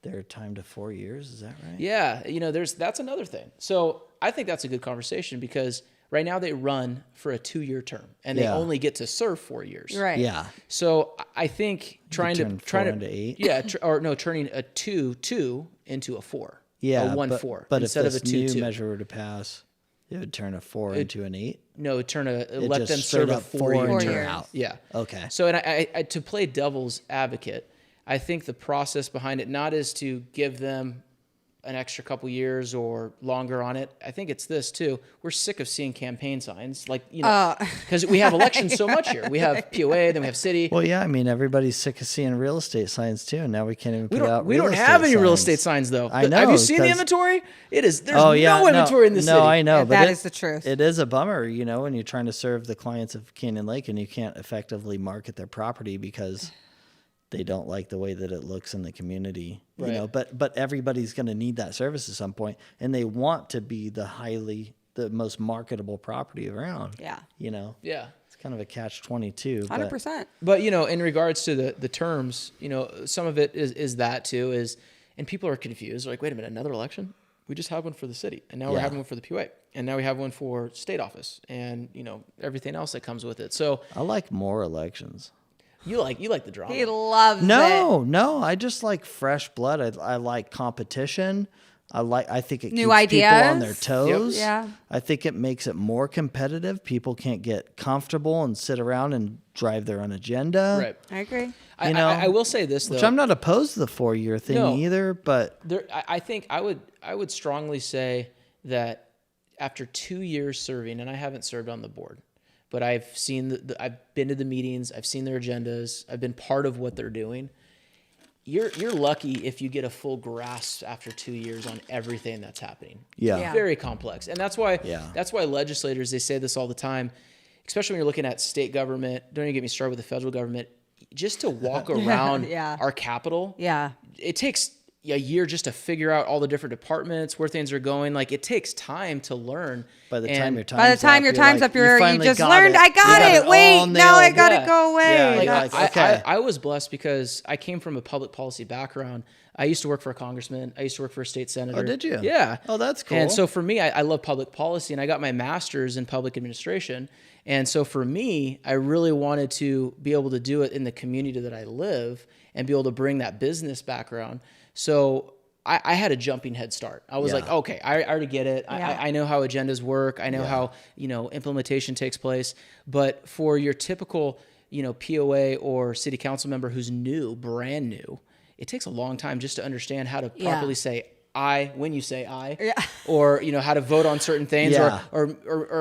their time to 4 years. Is that right? Yeah, that's another thing. So I think that's a good conversation because right now they run for a 2-year term and they Yeah. only get to serve 4 years. Right. Yeah. So I think trying turn to 4 into 8? yeah, turning a 2 into a 4. Yeah. a 1 but, 4 But instead if of a this 2 new 2. measure were to pass, it would turn a 4 into an 8. No, let just them straight serve a up 4 4 year Four term. years. out. Yeah. Okay. So, and I to play devil's advocate, I think the process behind it not is to give them an extra couple years or longer on it. I think it's this too. We're sick of seeing campaign signs, because we have elections so much here. We have POA, then we have city. Well, yeah. I mean, everybody's sick of seeing real estate signs too, and now we can't even We put don't. out. We real don't have estate any real signs. estate signs though. I know. Have you seen the 'cause- inventory? There's Oh yeah, no inventory in the city. No, I know, but That is the truth. It is a bummer, when you're trying to serve the clients of Canyon Lake and you can't effectively market their property because they don't like the way that it looks in the community. Right. But everybody's going to need that service at some point, and they want to be the most marketable property around. Yeah. Yeah. It's kind of a catch-22. 100%. But in regards to the terms, some of it is that too and people are confused. They're like, wait a minute, another election? We just had one for the city, and now we're Yeah. having one for the POA, and now we have one for state office, and everything else that comes with it. So I like more elections. you like the drama. He loves it. No, I just like fresh blood. I like competition. I think it New keeps people on their ideas. toes. Yep. Yeah. I think it makes it more competitive. People can't get comfortable and sit around and drive their own agenda. Right. I agree. I will say this though. Which I'm not opposed to the 4-year thing No. either, but I think I would strongly say that after 2 years serving, and I haven't served on the board, but I've seen I've been to the meetings, I've seen their agendas, I've been part of what they're doing. You're lucky if you get a full grasp after 2 years on everything that's happening. yeah. Yeah. Very complex, and that's why Yeah. legislators, they say this all the time, especially when you're looking at state government. Don't even get me started with the federal government. Just to walk around Yeah. our capital, Yeah. it takes a year just to figure out all the different departments, where things are going. Like, it takes time to learn. By the And- time your time's By the time your you're time's like, up, you finally just got learned. it. I got You it. all Wait, now I nailed. got to Yeah. go away. Yeah, you're That's- like, okay. I was blessed because I came from a public policy background. I used to work for a congressman. I used to work for a state senator. Oh, did you? Yeah. Oh, that's cool. And so for me, I love public policy, and I got my master's in public administration. And so for me, I really wanted to be able to do it in the community that I live and be able to bring that business background. So I had a jumping head start. I was Yeah. like, okay, I already get it. Yeah. I know how agendas work. I know how, implementation takes place. But for your typical, POA or city council member who's brand new, it takes a long time just to understand how to properly say I when you say I, or how to vote on certain things, Yeah. or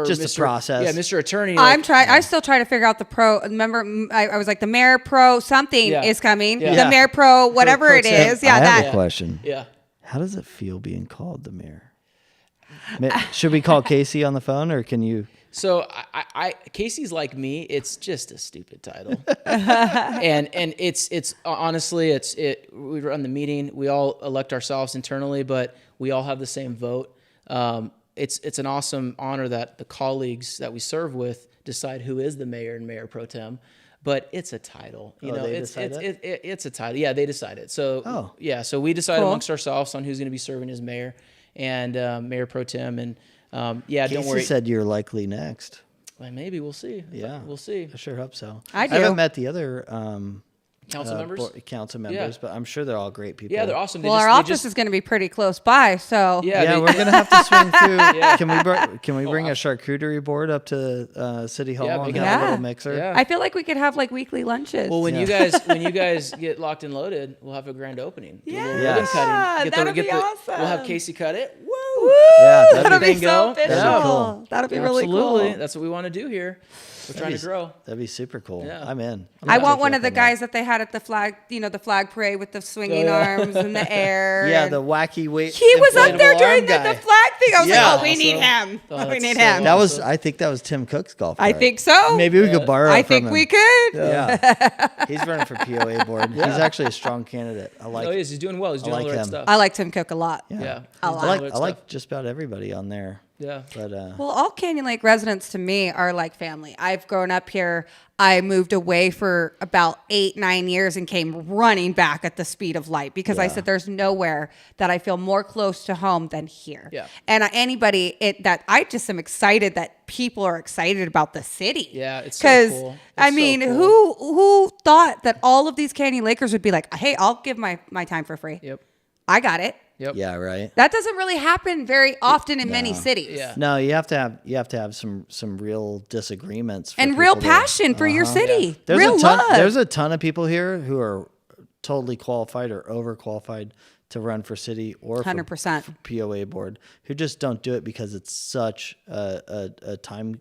Just the Mr. process. Yeah, Mr. Attorney. I still try to figure out the pro. Remember, I was like, the mayor pro something Yeah. is coming. Yeah. The mayor pro whatever pro it tem. is. Yeah, I have that. a question. Yeah. How does it feel being called the mayor? Should we call Casey on the phone, or can you? So Casey's like me. It's just a stupid title, and it's honestly we run the meeting. We all elect ourselves internally, but we all have the same vote. It's an awesome honor that the colleagues that we serve with decide who is the mayor and mayor pro tem. But it's a title, they it's decide that? it's a title. Yeah, they decide it. So so we decide Cool. amongst ourselves on who's going to be serving as mayor and mayor pro tem, and Casey don't worry. said you're likely next. Well, maybe we'll see. Yeah, We'll see. I sure hope so. I do. haven't met the other Council members? council members, but I'm sure they're all great people. Yeah, they're awesome. Well, our office is going to be pretty close by, so Yeah, we're gonna have to swing through. Can we bring a charcuterie board up to City Hall Yeah, and make have it a happen. little mixer? Yeah. I feel like we could have like weekly lunches. Well, when you guys get locked and loaded, we'll have a grand opening. Do a little Yeah. ribbon cutting. That'd be awesome. We'll have Casey cut it. Woo! Yeah, that'll be bingo. so That'd be official. cool. That'll be really Absolutely. cool. That's what we want to do here. We're trying to grow. That'd be super cool. Yeah. I'm in. I want one of the guys that they had at the flag, the flag parade with the swinging arms in the air. Yeah, and the wacky weight. he was up there inflatable during arm the guy. flag thing. I was Yeah. like, oh, we need him. Oh, we that's need so him. That was. I think that was Tim Cook's golf I cart. think so. Maybe we could borrow. I it from think him. we could. Yeah, he's running for POA board. He's actually a strong candidate. I like. Oh, he is. He's doing well. He's doing all like the right him. stuff. I like Tim Cook a lot. Yeah. I He's doing like- all the right I like stuff. just about everybody on there. Yeah. But Well, all Canyon Lake residents to me are like family. I've grown up here. I moved away for about 8-9 years and came running back at the speed of light because I Yeah. said there's nowhere that I feel more close to home than here. Yeah. And that I just am excited that people are excited about the city. Yeah, it's so cool. I It's so mean, cool. who thought that all of these Canyon Lakers would be like, hey, I'll give my time for free. Yep. I got it. Yep. yeah, right. That doesn't really happen very often in many cities. Yeah. No, you have to have some real disagreements for And real people to- passion for your city. There's Real a ton, love. There's a ton of people here who are totally qualified or overqualified to run for city or for 100%. POA board who just don't do it because it's such a time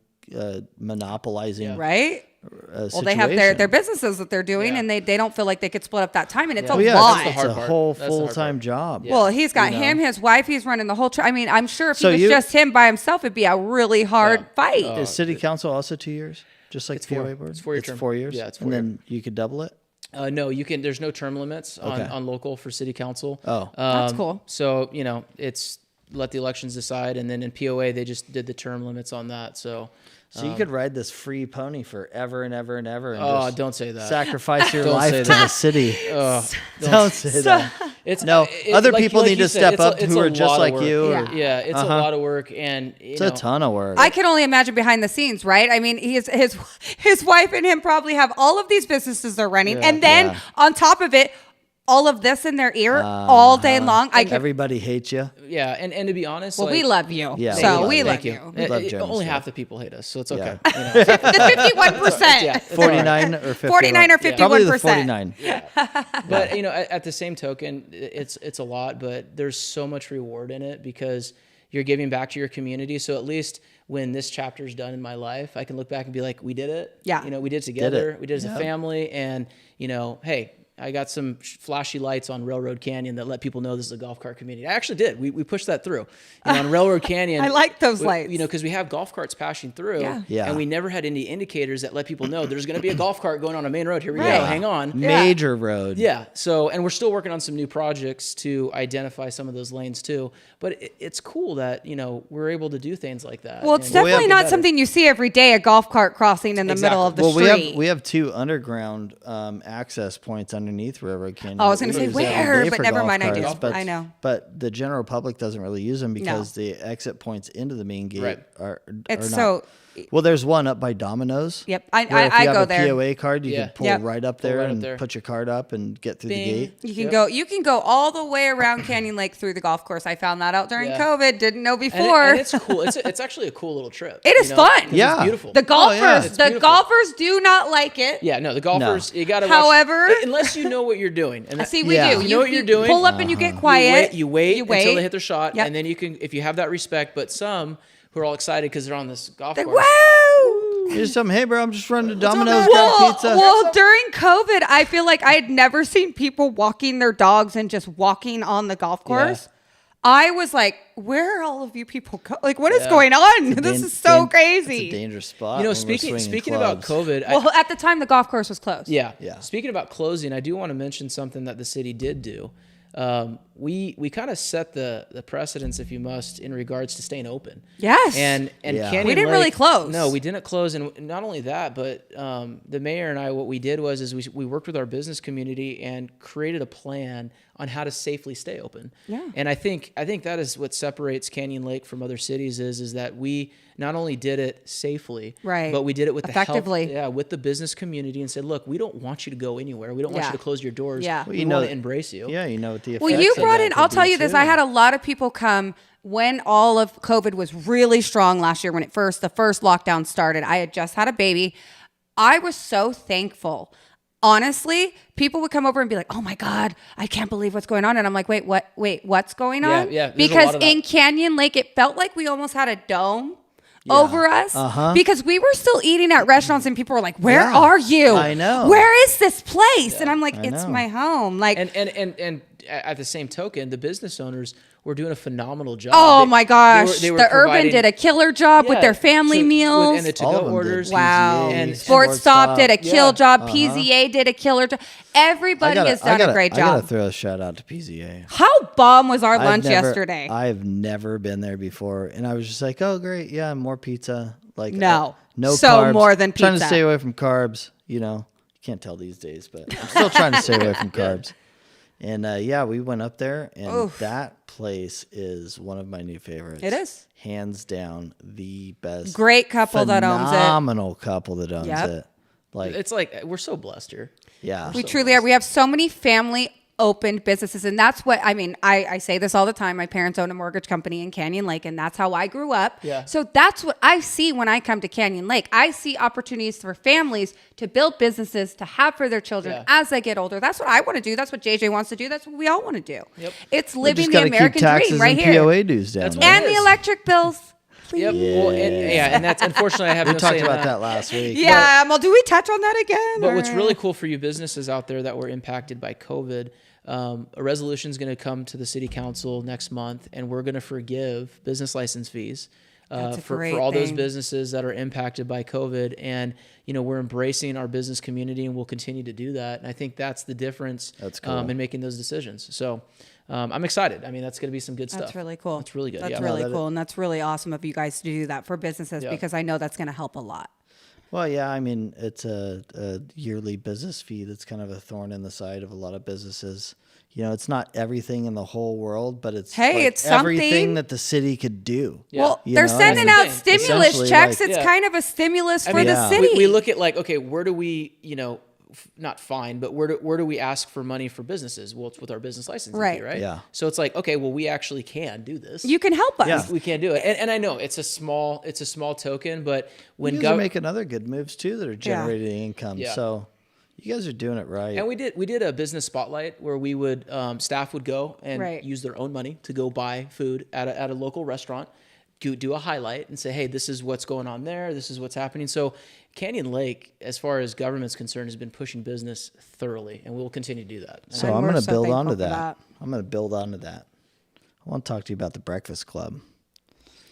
monopolizing Right? situation. Well, they have their businesses that they're doing, Yeah. and they don't feel like they could split up that time, and it's Yeah. a Well, yeah, lot. that's the hard it's a part. whole That's the hard full-time part. job. Well, he's got You know? him, his wife, he's running the whole. I mean, I'm sure if So he was you- just him by himself, it'd be a really hard Yeah. fight. Is city council also 2 years, just like It's four. POA board? It's 4-year It's term. 4 years. Yeah, it's and 4 then you could double it. No, you can. There's no term limits Okay. on local for city council. Oh. That's cool. So it's let the elections decide, and then in POA they just did the term limits on that. So So you could ride this free pony forever and ever and ever. And Oh, just don't say that. Sacrifice your Don't life say to that. the city. don't Don't say that. it's No, other people need you to said, step it's a- up it's who a are just lot of like work. you. Yeah. Yeah, it's a lot of work, and It's a ton of work. I can only imagine behind the scenes, right? I mean, his wife and him probably have all of these businesses they're running, and then Yeah. on top of it, all of this in their ear all day long. Everybody hates you. Yeah, and to be honest, Well, like, we love you. Yeah, so we we love love you. you. We love Jeremy only Smith. half the people hate us, so it's okay. Yeah. You know. The 51%. Yeah, it's 49 or 50. 49 or Probably the 51%. 49. But at the same token, it's a lot, but there's so much reward in it because you're giving back to your community. So at least when this chapter is done in my life, I can look back and be like, we did it. Yeah. We did it together. it. We did it as a family, and hey, I got some flashy lights on Railroad Canyon that let people know this is a golf cart community. I actually did. We pushed that through. On Railroad Canyon. I like those lights. Because we have golf carts passing through. Yeah. And we never had any indicators that let people know there's going to be a golf cart going on a main road. Here we Right. go. Hang on. Major road. Yeah. So, and we're still working on some new projects to identify some of those lanes too. But it's cool that, we're able to do things like that. Well, it's And- definitely have- not something you see every day, a golf cart crossing in the middle of the Well, street. we have 2 underground access points underneath Railroad Canyon. I was gonna We say use every where, day but for never golf mind, I do. carts, but- I know. But the general public doesn't really use them because the exit points into the main gate Right. are It's not. so- Well, there's one up by Domino's. Yep. where if I you have go a there. POA card, you Yeah. can pull Yep. right up Pull there right up and there. put your card up and get through Bing. the gate. You can go all the way around Canyon Lake through the golf course. I found that out during Yeah. COVID. Didn't know and before. and it's cool. It's actually a cool little trip. It is fun. 'cause Yeah. It's beautiful. the golfers, yeah. It's the beautiful. golfers do not like it. Yeah, no, the golfers, you got to However- unless you know what you're doing. And See, we Yeah. do. You know what you're doing. Pull up and you get quiet. You wait until they hit their shot, Yep. and then you can, if you have that respect. But some who are all excited because they're on this golf Like, course. wow. You just tell them, hey, bro, I'm just running to up, Domino's, man? grab Well, pizza. well, during COVID, I feel like I had never seen people walking their dogs and just walking on the golf course. I was like, where are all of you people go? Like, what is going on? This is so crazy. It's a dangerous spot. You know, when we're speaking swinging about clubs. COVID, Well, at the time, the golf course was closed. Yeah. Yeah. Speaking about closing, I do want to mention something that the city did do. We kind of set the precedence, if you must, in regards to staying open. Yes. And Yeah. Canyon We didn't really Lake- close. No, we didn't close, and not only that, but the mayor and I, what we did was we worked with our business community and created a plan on how to safely stay open. Yeah. And I think that is what separates Canyon Lake from other cities is that we not only did it safely, Right. but we did it with Effectively. the help, with the business community and said, look, we don't want you to go anywhere. We don't want Yeah. you to close your doors. Yeah. Well, We you know want to embrace you. Yeah, you know what the Well, effects you of brought that in, could I'll be, tell you this, too. I had a lot of people come when all of COVID was really strong last year, when the first lockdown started. I had just had a baby. I was so thankful. Honestly, people would come over and be like, oh my God, I can't believe what's going on. And I'm like, wait, what's going Yeah, on? yeah, there's a Because lot of that. in Canyon Lake, it felt like we almost had a dome over us because we were still eating at restaurants and people were like, where Yeah, are you? I know. Where is this place? And I'm like, it's know. my home. Like, And at the same token, the business owners were doing a phenomenal job. Oh my gosh, they were the Urban providing- did a killer job with Yeah, their family meals. and the All of to-go them orders. did. Wow. PZA, And Sports Stop did a kill Yeah. job. PZA did a killer job. Everybody has done a great I gotta job. throw a shout out to PZA. How bomb was our lunch I've never- yesterday? I've never been there before, and I was just like, "Oh, great, yeah, more pizza." Like, No. no So carbs. more than Trying to pizza. stay away from carbs. You know, you can't tell these days, but I'm still trying to stay away from carbs. And yeah, we went up there, and that place is one of my new favorites. It is. Hands down the best. Great couple that owns it. Phenomenal couple that owns Yep. it. Like, It's like we're so blessed here. yeah. We truly are. We have so many family opened businesses, and that's what I mean. I say this all the time. My parents own a mortgage company in Canyon Lake, and that's how I grew up. Yeah. So that's what I see when I come to Canyon Lake. I see opportunities for families to build businesses to have for their children Yeah. as they get older. That's what I want to do. That's what JJ wants to do. That's what we all want to do. Yep. It's We living just the gotta American keep taxes dream right and here. POA dues down. That's there. what And it the is. electric bills. Yep. Well, and that's unfortunately I have We no talked say in about that last week. Yeah. Well, do we touch on that again? But what's or- really cool for you businesses out there that were impacted by COVID, a resolution is going to come to the city council next month, and we're going to forgive business license fees That's a for great all those thing. businesses that are impacted by COVID. And, you know, we're embracing our business community, and we'll continue to do that. And I think that's the difference That's cool. in making those decisions. So I'm excited. I mean, that's going to be some good stuff. That's really cool. That's really good. That's yeah. really that- cool. And that's really awesome of you guys to do that for businesses Yeah. because I know that's going to help a lot. Well, yeah, I mean, it's a yearly business fee that's kind of a thorn in the side of a lot of businesses. You know, it's not everything in the whole world, but it's Hey, like it's everything something. that the city could do. Yeah. Well, You they're know, sending that's the out thing. stimulus Essentially, checks. like- It's Yeah. kind of a stimulus for mean, the yeah. city. We look at like, okay, where do we, you know, not fine, but where do we ask for money for businesses? Well, it's with our business licensing Right. fee, right? Yeah. So it's like, okay, well, we actually can do this. You can help us. Yeah. We can do it, and I know it's a small token, but when You guys are making other good moves too that are generating income. Yeah. So you guys are doing it right. and we did a business spotlight where we would staff would go and Right. use their own money to go buy food at a local restaurant, do a highlight and say, hey, this is what's going on there, this is what's happening. So Canyon Lake, as far as government's concerned, has been pushing business thoroughly, and we'll continue to do that. So And I'm we're going to so build thankful onto for that. that. I'm going to build onto that. I want to talk to you about the Breakfast Club.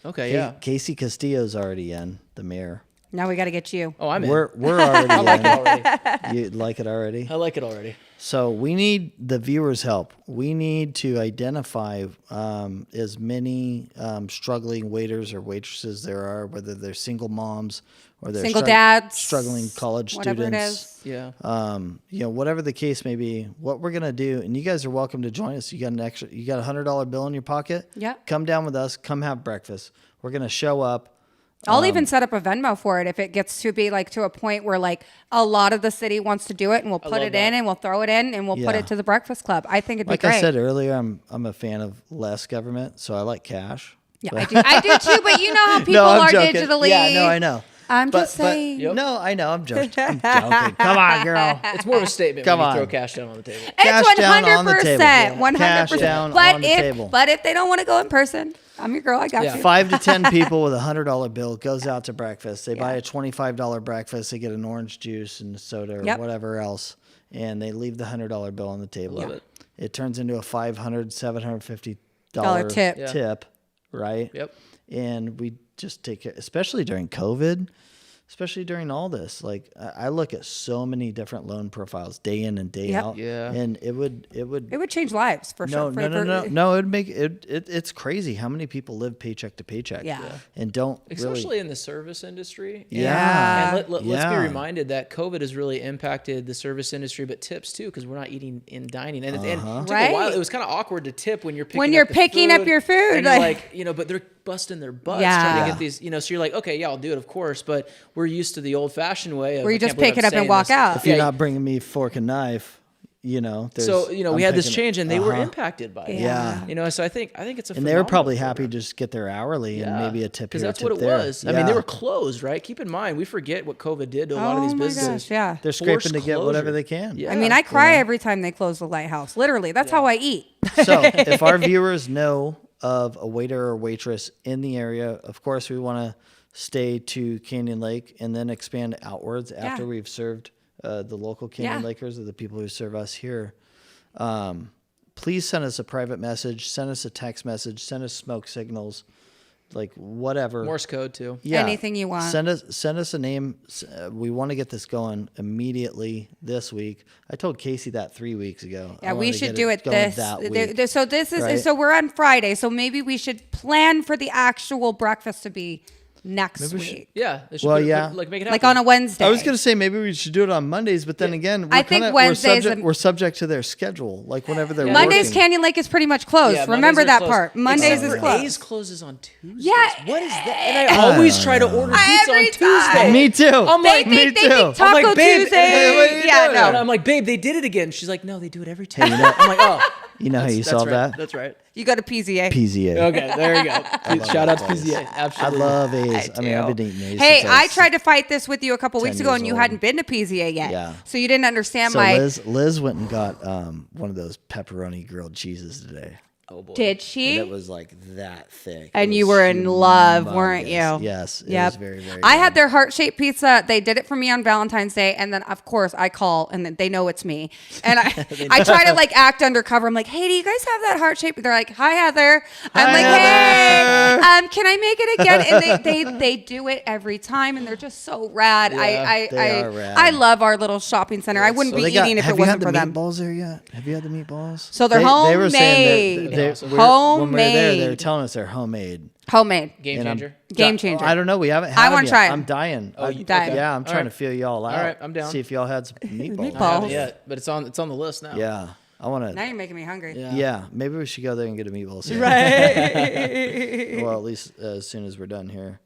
Okay, yeah. Casey Castillo's already in, the mayor. Now we got to get you. Oh, I'm in. We're already I like it in. already. You like it already? I like it already. So we need the viewers' help. We need to identify as many struggling waiters or waitresses there are, whether they're single moms or they're Single dads, struggling college whatever students. it is. Yeah. You know, whatever the case may be, what we're gonna do, and you guys are welcome to join us. You got a $100 bill in your pocket. Yeah. Come down with us. Come have breakfast. We're gonna show up. I'll even set up a Venmo for it if it gets to be like to a point where like a lot of the city wants to do it, and we'll put love it that. in and we'll throw it in and we'll put Yeah. it to the Breakfast Club. I think it'd be Like great. I said earlier, I'm a fan of less government, so I like cash. Yeah, I do. I do too, but you know how people No, I'm are joking. digitally. Yeah, no, I know. I'm just saying. Yep. No, I know. I'm joking. I'm joking. Come on, girl. It's more of a statement Come when you on. throw cash down on the table. Cash It's down on the 100%. table. Yeah. 100%. Cash down but on the if, table. But if they don't want to go in person, I'm your girl. I got Yeah. you. 5 to 10 people with a $100 bill goes out to breakfast. They buy a $25 breakfast. They get an orange juice and soda or Yep. whatever else, and they leave the $100 bill on the table. Love it. It turns into a $500, $750 Dollar tip. Yeah. tip, right? Yep. And we just take it, especially during COVID, especially during all this. Like I look at so many different loan profiles day in and day Yep. out. Yeah. And it would It would change lives for no, sure. no. It would make it. It's crazy how many people live paycheck to paycheck. Yeah. Yeah. And don't Especially really. in the service industry. Yeah. And let's be Yeah. reminded that COVID has really impacted the service industry, but tips too, because we're not eating in dining. And, and it took a Right. while. It was kind of awkward to tip when you're picking When you're up the picking up food, your food, and you're like- like, you know, but they're busting their butts Yeah. trying to Yeah. get these, you know, so you're like, okay, yeah, I'll do it, of course, but we're used to the old fashioned way of, Where you I just can't believe pick it I'm up and saying walk this. out. If you're Yeah, not bringing me fork and knife, you know. so, you know, we had this change and they were impacted by it. Yeah. You know, so I think it's a And they were phenomenal probably program. happy to just get their hourly and maybe a tip because here, that's a tip what it there. was. I mean, they Yeah. were closed, right? Keep in mind, we forget what COVID did to a lot of Oh these my businesses. gosh, yeah. They're scraping Forced to get whatever closure. they can. Yeah. I mean, I cry every time they close the lighthouse. Literally, that's how I eat. So if our viewers know of a waiter or waitress in the area, of course we want to stay to Canyon Lake and then expand outwards after we've served the local Canyon Yeah. Lakers or the people who serve us here. please send us a private message, send us a text message, send us smoke signals, like whatever. Morse code too. Yeah. Anything you want. Send us a name. We want to get this going immediately this week. I told Casey that 3 weeks ago. Yeah, I we wanted to should get do it going this. that week. So this is right? so we're on Friday. So maybe we should plan for the actual breakfast to be next Maybe we should- week, Yeah. they should Well, put it- yeah. Like make it happen. like on a Wednesday. I was gonna say maybe we should do it on Mondays, but then again, I think Wednesdays we're subject to their schedule, like whenever they're Mondays. working. Canyon Lake is pretty much closed. Yeah, Remember Mondays are that closed. part. Mondays Except is for closed. A's closes on Tuesdays. Yeah. What is that? And I always try to order pizza on Every Tuesday. time. Me too. I'm They like, me think, they too. think I'm Taco like, babe, Tuesday. hey, what are you Yeah, doing? no. And I'm like, babe, they did it again. She's like, no, they do it every Tuesday. I'm like, oh. You know how you That's solve right. that? That's right. You go to PZA. PZA. Okay, there you go. Shout out to place. PZA. I Absolutely. love A's. I mean, do. I've been eating A's. Hey, since I was tried to fight this with you a couple 10 weeks ago, years and you old. hadn't been to PZA yet. Yeah. So you didn't understand So my. Liz went and got one of those pepperoni grilled cheeses today. Oh boy. Did she? And it was like that thick. And It you was were in love, weren't humongous. you? Yes. It Yep. was very, very I good. had their heart-shaped pizza. They did it for me on Valentine's Day, and then of course I call, and then they know it's me. And I try to like act undercover. I'm like, hey, do you guys have that heart-shaped? They're like, hi Heather. I'm Hi, like, Heather. hey, can I make it again? And they do it every time, and they're just so rad. Yeah, they are rad. I love our little shopping center. I wouldn't So be they got- eating if have it you had wasn't the for them. meatballs there yet? Have you had the meatballs? So they're They were saying homemade. when we were there, they were Homemade. telling us they're homemade. Homemade. Game And I'm- changer. Game changer. I don't know. We haven't had I them wanna yet. try 'em. I'm dying. Oh, you- Dying. okay. Yeah, I'm All trying right. to feel y'all out. All right, I'm down. See if y'all had some meatballs. Meatballs. I haven't yet, but it's on the list now. Yeah, I want to. Now you're making me hungry. Yeah, maybe we should go there and get a meatball sandwich. Right. Well, at least as soon as we're done here.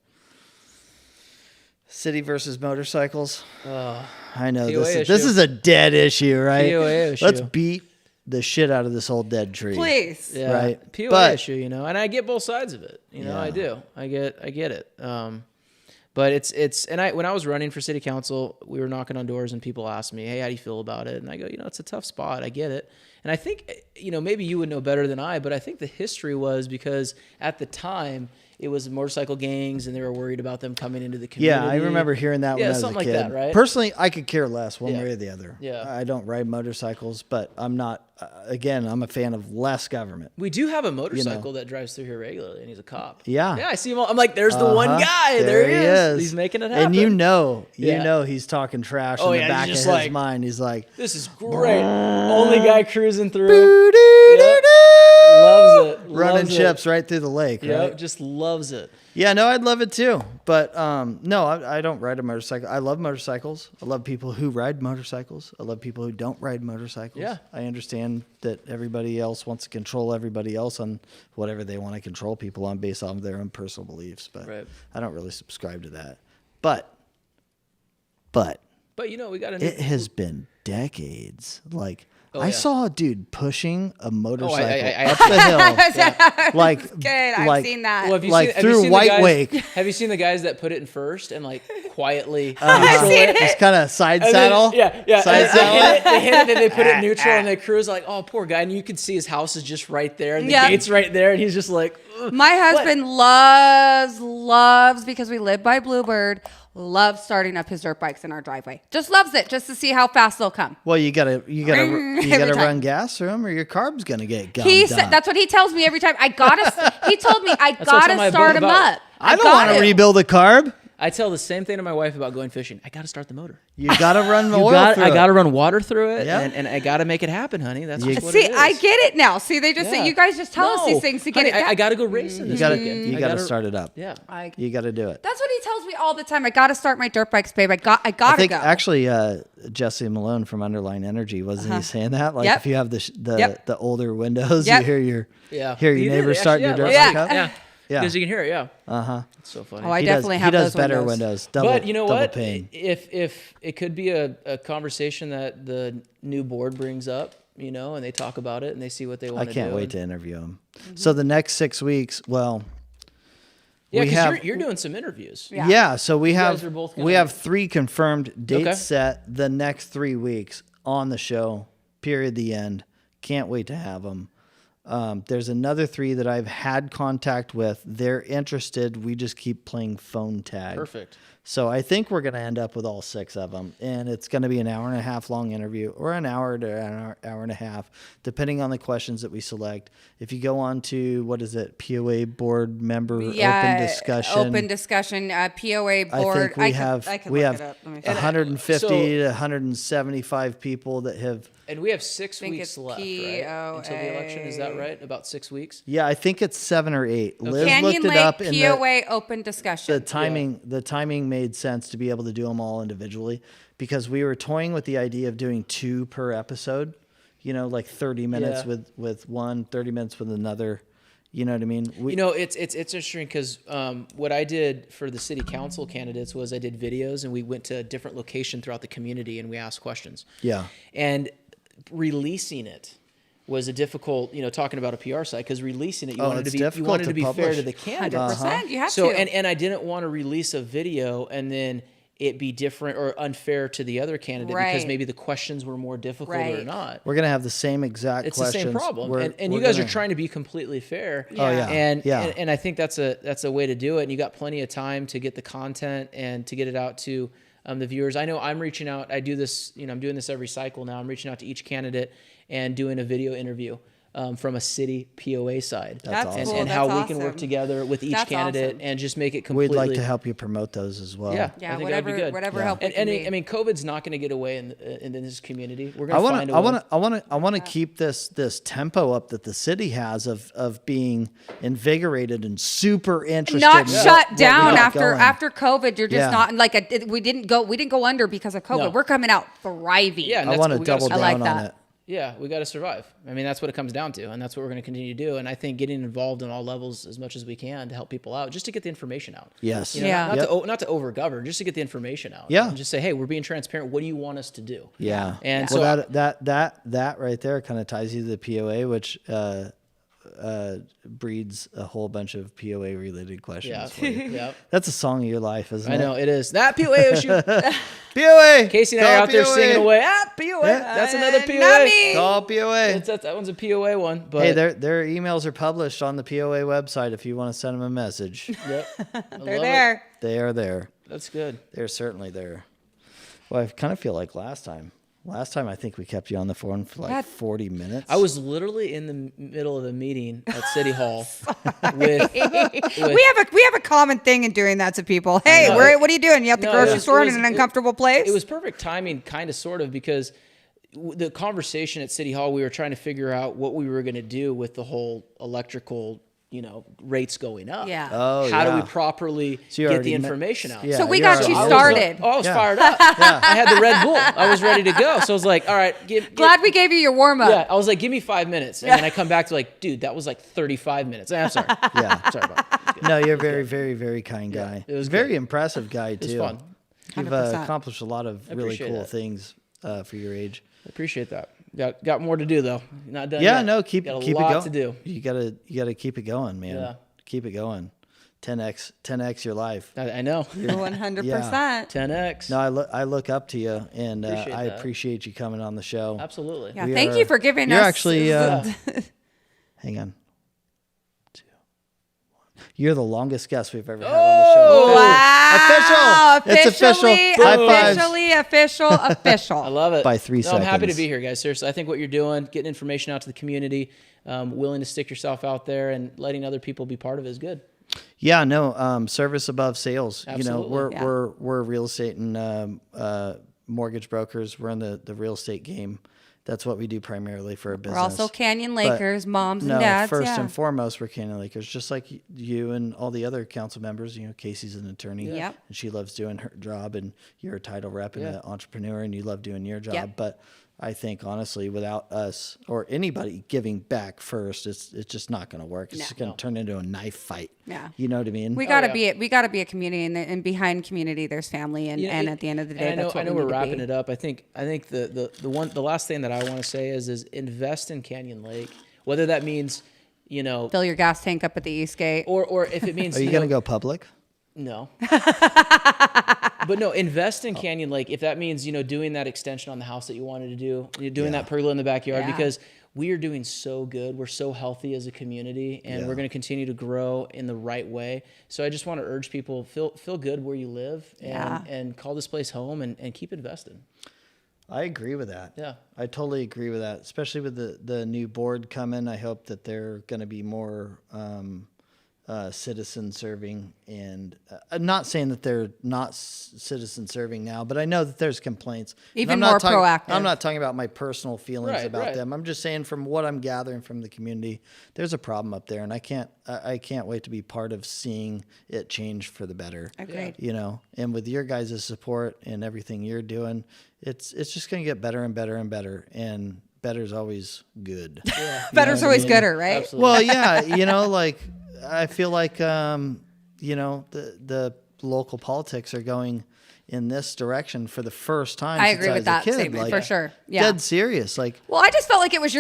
City versus motorcycles. I know POA this issue. is a dead issue, right? POA issue. Let's beat the shit out of this old dead tree. Please. Yeah. Right. POA But- issue, and I get both sides of it. I Yeah. do. I get it. But it's when I was running for city council, we were knocking on doors and people asked me, "Hey, how do you feel about it?" And I go, it's a tough spot. I get it. And I think, maybe you would know better than I, but I think the history was because at the time it was motorcycle gangs and they were worried about them coming into the community. Yeah, I remember hearing that when I was a something kid. like that, right? Personally, I could care less one Yeah. way or the other. Yeah. I don't ride motorcycles, but I'm not. Again, I'm a fan of less government. We do have a motorcycle that drives through here regularly, and he's a cop. Yeah. Yeah, I see him all. I'm like, there's the one guy. There he is. He's making it happen. And you know Yeah. he's talking trash Oh, in yeah, the he's back of just his like, mind. He's like, This is great. Only guy cruising through. "Boo-doo-doo-doo." Loves it. running Loves it. chips right through the lake, Yep, right? just loves it. Yeah, no, I'd love it too. But no, I don't ride a motorcycle. I love motorcycles. I love people who ride motorcycles. I love people who don't ride motorcycles. Yeah. I understand that everybody else wants to control everybody else on whatever they want to control people on based on their own personal beliefs. But Right. I don't really subscribe to that. But But we got a it has been decades. Like Oh, I yeah. saw a dude pushing a motorcycle I- up the hill, like Good. I've like seen that. Well, have you like seen, have you through seen the White guys, Wake. Have you seen the guys that put it in first and like quietly I've control seen it? Just kind of side And then- saddle. yeah. Side and saddle. they hit it, then they put it in neutral, and they cruise like, oh, poor guy. And you could see his house is just right there, and the Yeah. gate's right there, and he's just like, ugh. My husband loves because we live by Bluebird. Loves starting up his dirt bikes in our driveway. Just loves it, just to see how fast they'll come. Well, you gotta Every run time. gas through them, or your carb's gonna get gummed He up. said that's what he tells me every time. He told me I what I gotta tell my start boat him about- up. I don't want to rebuild a carb. I tell the same thing to my wife about going fishing. I got to start the motor. You gotta run the oil through I got to it. run water through it, Yeah. and I got to make it happen, honey. That's You- just what See, it is. I get it now. See, they just Yeah. say you guys just tell us these things to get honey, it done. I got to go racing You this gotta weekend. you I gotta start it up. Yeah. You gotta do it. That's what he tells me all the time. I gotta start my dirt bikes, babe. I I gotta think go. actually Jesse Malone from Underline Energy wasn't he saying that? Like Yep. if you have the Yep. the older windows, Yep. you hear your Yeah. hear your He did, neighbors actually, starting your dirt yeah. bike up. Yeah. Yeah. Because you can hear it, yeah. Uh-huh. It's so funny. Oh, I He definitely does, have he does those better windows. windows. Double, But you know double what? pane. If it could be a conversation that the new board brings up, and they talk about it and they see what they I want to do. can't wait to interview him. So the next 6 weeks, well, Yeah, we because have you're doing some interviews. Yeah. yeah. So we guys have are both we gonna- have 3 confirmed dates Okay. set the next 3 weeks on the show. Period. The end. Can't wait to have them. There's another 3 that I've had contact with. They're interested. We just keep playing phone tag. Perfect. So I think we're going to end up with all 6 of them, and it's going to be an hour and a half long interview, or an hour to hour and a half, depending on the questions that we select. If you go on to, what is it, POA board member open discussion. Open discussion, POA board. I think I could we look have it up. Let me see. 150 to 175 people that have. And we have 6 think weeks it's left, right? Until the election. Is that right? About 6 weeks? Yeah, I think it's 7 or 8. Liz Canyon looked it Lake up, and POA open discussion. the timing made sense to be able to do them all individually, because we were toying with the idea of doing 2 per episode. You know, like 30 minutes with one, 30 minutes with another. You know what I mean? It's interesting because what I did for the city council candidates was I did videos, and we went to a different location throughout the community and we asked questions. Yeah. And releasing it was a difficult, talking about a PR site, because releasing it, you wanted to be fair to the candidates. 100%. You have So, to. and I didn't want to release a video and then it be different or unfair to the other candidate because Right. maybe the questions were more difficult or Right. not. We're going to have the same exact It's questions. the same problem, We're and you guys are gonna- trying to be completely fair. Oh, yeah. And I think that's a way to do it. And you got plenty of time to get the content and to get it out to the viewers. I know I'm reaching out. I do this. I'm doing this every cycle now. I'm reaching out to each candidate and doing a video interview from a city POA side. That's awesome. and, cool. and That's how awesome. we can work together with each That's candidate awesome. and just make it We'd completely. like to help you promote those as well. Yeah, Yeah, I think that'd be good. whatever help we And can be. I mean, COVID's not going to get away in this community. We're I going to find a way. I want to keep this tempo up that the city has of being invigorated and super interested. Not in shut what we down got going. after COVID. You're just Yeah. not like we didn't go under because of COVID. No. We're coming out thriving. Yeah, and I that's want to what we gotta double survive. down like on that. it. Yeah, we got to survive. I mean, that's what it comes down to, and that's what we're going to continue to do. And I think getting involved in all levels as much as we can to help people out, just to get the information out. Yes. Yeah. Not to overgovern, just to get the information out. Yeah. And just say, hey, we're being transparent. What do you want us to do? Yeah. And well, so that right there kind of ties you to the POA, which breeds a whole bunch of POA related questions. Yeah. For you. Yeah. That's a song of your life, isn't it? I know it is. That POA issue. POA. Casey and I are out there singing away. POA. That's another POA. Not me. Call POA. That one's a POA one. But Hey, their emails are published on the POA website if you want to send them a message. Yep. They're there. They are there. That's good. They're certainly there. Well, I kind of feel like last time. Last time, I think we kept you on the phone for like 40 minutes. I was literally in the middle of a meeting at City Hall with We have a common thing in doing that to people. Hey, know. what are you doing? You at the No, grocery it was- store it was- in an uncomfortable place? It was perfect timing, kind of, sort of, because the conversation at City Hall, we were trying to figure out what we were going to do with the whole electrical, rates going up. Yeah. Oh, How do yeah. we properly So you get already the met- information out? Yeah, So we you're got already- you I was started. I was Yeah. fired up. I had the Red Bull. I was ready to go. So I was like, all right, Glad we gave you your warm up. Yeah, I was like, give me 5 minutes. And then I come back to like, dude, that was like 35 minutes. I'm sorry. Yeah. Sorry about that. No, you're a very, very, very kind guy. it was very good. impressive guy, too. It was fun. You've 100%. accomplished a lot of really appreciate cool that. things for your age. I appreciate that. Got more to do though. Not done Yeah, yet. no, keep Got a it lot going. to do. You gotta keep it going, man. Yeah. Keep it going. 10x your life. I know. 100%. 10x. No, I look up to you, and Appreciate I that. appreciate you coming on the show. Absolutely. Yeah, We thank are- you for giving You're us. actually. Hang on. 2, 1. You're the longest guest we've ever had on the show. Wow. Official. It's official. High fives. Official. I love it. By 3 I'm happy to seconds. be here, guys. Seriously, I think what you're doing, getting information out to the community, willing to stick yourself out there, and letting other people be part of it is good. Yeah, no, service above sales. Absolutely. We're Yeah. we're real estate and mortgage brokers. We're in the real estate game. That's what we do primarily for a business. We're also Canyon Lakers, moms and dads. First yeah. and foremost, we're Canyon Lakers, just like you and all the other council members. Casey's an attorney, Yep. and she loves doing her job, and you're a title rep and Yeah. an entrepreneur, and you love doing your job. Yep. But I think honestly, without us or anybody giving back first, it's just not going to work. It's just going to turn into a knife fight. Yeah. You know what I mean? We gotta yeah. be a community, and behind community there's family, and at the end of the day, and that's what I know we we're need to wrapping be. it up. I think the last thing that I want to say is invest in Canyon Lake, whether that means Fill your gas tank up at the East Gate. or if it means Are you going to go public? No. But no, invest in Canyon Lake if that means, doing that extension on the house that you wanted to do, you're doing that pergola in the backyard, Yeah. because we are doing so good. We're so healthy as a community, and we're going to continue to grow in the right way. So I just want to urge people, feel good where you live, and call this place home, and keep investing. I agree with that. Yeah. I totally agree with that, especially with the new board coming. I hope that they're going to be more citizen serving, and I'm not saying that they're not citizen serving now, but I know that there's complaints. Even I'm not more talking, proactive. I'm not talking about my personal feelings Right, about right. them. I'm just saying from what I'm gathering from the community, there's a problem up there, and I can't wait to be part of seeing it change for the better. Agreed. You know, and with your guys' support and everything you're doing, it's just going to get better and better and better, and better's always good. Yeah. Better's what I always mean? gooder, right? Absolutely. Well, yeah, you know, like I feel like you know, the local politics are going in this direction for the first time. I since agree I with was that a kid. statement, Like, for sure. Yeah. dead serious. Like, Well, I just felt like it was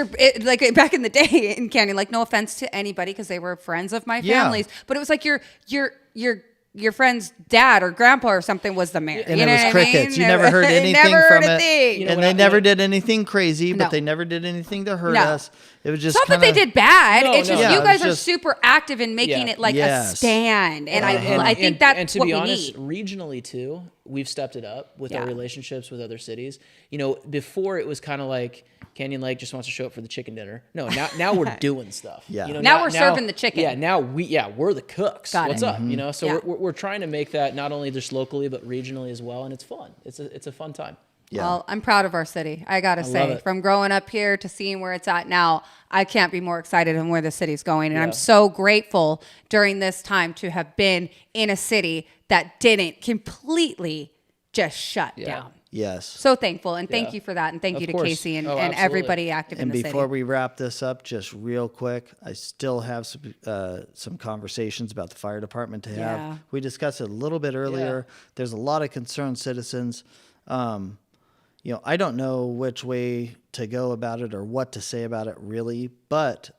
like back in the day in Canyon. Like, no offense to anybody, because they were friends of my Yeah. family's, but it was like your friend's dad or grandpa or something was the mayor. and you know it was what I crickets. mean? You never heard anything Never from heard a it, thing. You know, and when they I- never did anything crazy, No. but they never did anything to hurt No. us. It was just It's not that they kinda- did bad. No, It's no. just Yeah, you it was guys are just- super active in making Yeah. it like a Yes. stand, and I think that's and to what be we honest, need. regionally too, we've stepped it up with our Yeah. relationships with other cities. You know, before it was kind of like Canyon Lake just wants to show up for the chicken dinner. No, now we're doing stuff. Yeah. You know, Now we're serving the chicken. Yeah, now we're the cooks. Got What's it. up? You know, so Yeah. we're trying to make that not only just locally but regionally as well, and it's fun. It's a fun time. Yeah. Well, I'm proud of our city. I gotta love say, it. from growing up here to seeing where it's at now, I can't be more excited on where the city's going. And Yeah. I'm so grateful during this time to have been in a city that didn't completely just shut down. Yes. So thankful, and thank Yeah. you for that, and thank Of you to course. Casey and Oh, absolutely. everybody active And in the before city. we wrap this up, just real quick, I still have some conversations about the fire department to have. Yeah. We discussed it a little bit earlier. There's a lot of concerned citizens. You know, I don't know which way to go about it or what to say about it really, but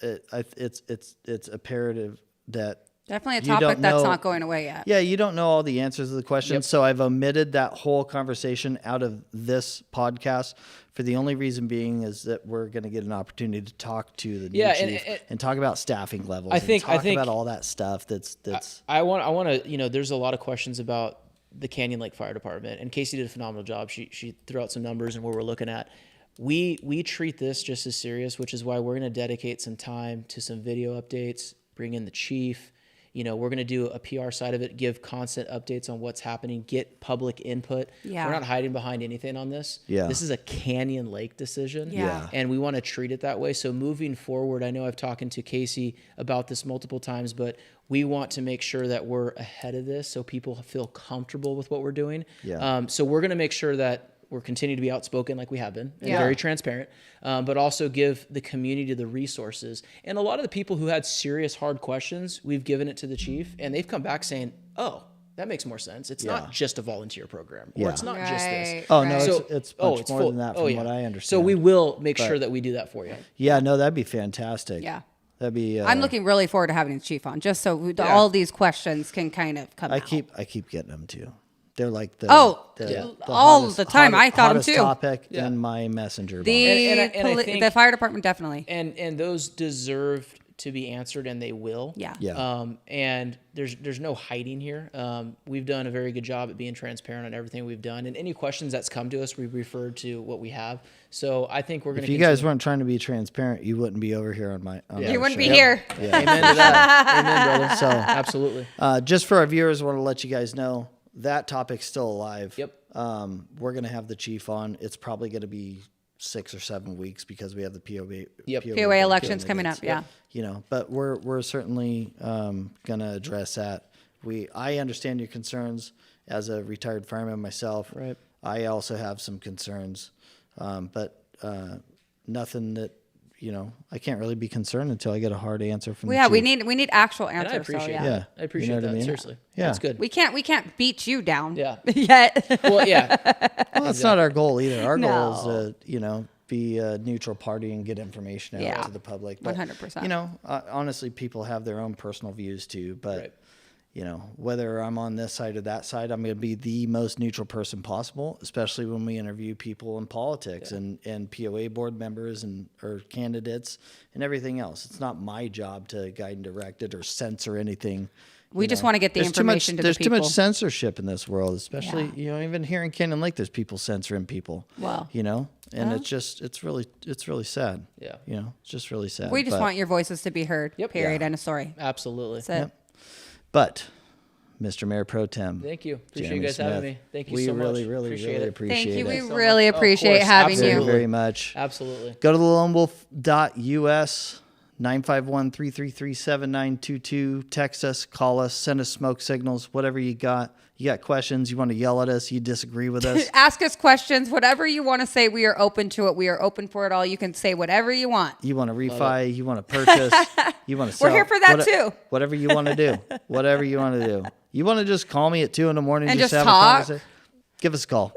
it's imperative that Definitely a you topic don't that's know- not going away yet. yeah, you don't know all the answers to the questions, Yep. so I've omitted that whole conversation out of this podcast for the only reason being is that we're going to get an opportunity to talk to the new Yeah, chief and talk about staffing levels. I think- and talk about all that stuff. That's I want to, you know, there's a lot of questions about the Canyon Lake Fire Department, and Casey did a phenomenal job. She threw out some numbers and where we're looking at. We treat this just as serious, which is why we're going to dedicate some time to some video updates, bring in the chief. You know, we're going to do a PR side of it, give constant updates on what's happening, get public input. Yeah. We're not hiding behind anything on this. Yeah. This is a Canyon Lake decision. Yeah. And we want to treat it that way. So moving forward, I know I've talked to Casey about this multiple times, but we want to make sure that we're ahead of this so people feel comfortable with what we're doing. Yeah. So we're going to make sure that we're continuing to be outspoken like we have been and Yeah. very transparent, but also give the community the resources. And a lot of the people who had serious, hard questions, we've given it to the chief, and they've come back saying, oh, that makes more sense. It's not just a volunteer program, or Yeah. it's not just this. Right, oh no, right. it's much more than that from what I understand. So we will make sure that we do that for you. yeah, no, that'd be fantastic. Yeah. That'd be. I'm looking really forward to having the chief on, just so all these questions can kind of come I out. keep getting them too. They're like the Oh, the all hottest- the time. I thought 'em hottest too. topic Yeah. in my messenger box. the And I think- the fire department definitely. And those deserve to be answered, and they will. Yeah. Yeah. And there's no hiding here. We've done a very good job at being transparent on everything we've done, and any questions that's come to us, we've referred to what we have. So I think we're going If to. you guys weren't trying to be transparent, you wouldn't be over here on my. On Yeah. our You wouldn't be show. here. Yeah. Amen to that. Amen, brother. So- absolutely. Just for our viewers, I want to let you guys know that topic's still alive. Yep. We're going to have the chief on. It's probably going to be 6 or 7 weeks because we have the POA. Yep. POA elections coming up, yeah. You know, but we're certainly going to address that. I understand your concerns as a retired fireman myself. Right. I also have some concerns, but nothing that I can't really be concerned until I get a hard answer from Well, the yeah, chief. we need actual And I answers. So, appreciate yeah. that. Yeah. I appreciate You know what that. I mean? Seriously. Yeah. That's good. We can't beat you down. Yeah. Yet. Well, yeah. Well, that's not our goal either. Our goal is No. to, be a neutral party and get information out Yeah. to the public. But, 100%. Honestly, people have their own personal views too. But, Right. you know, whether I'm on this side or that side, I'm going to be the most neutral person possible, especially when we interview people in politics and POA board members or candidates and everything else. It's not my job to guide and direct it or censor anything. We just want to get the information to the There's people. too much censorship in this world, especially, you know, even here in Canyon Lake, there's people censoring people. Wow. You know, and it's really sad. Yeah. You know, it's just really sad. We just But- want your voices to be heard. Yep. Period. Yeah. End of story. Absolutely. That's it. But, Mr. Mayor Pro Tem. Thank you. Appreciate Jeremy you guys having Smith, me. Thank you we so much. really, really, Appreciate really it. appreciate Thank you. it. We so really much. Of appreciate course, having Thank you. you very much. Absolutely. Go to thelonewolf.us, 951-333-7922. Text us, call us, send us smoke signals, whatever you got. You got questions, you want to yell at us, you disagree with us. Ask us questions. Whatever you want to say, we are open to it. We are open for it all. You can say whatever you want. You want to refi, you want to purchase, you want to sell. We're here for that too. Whatever you want to do. Whatever you want to do. You want to just call me at 2 a.m. And just have talk? a conversation? Give us a call.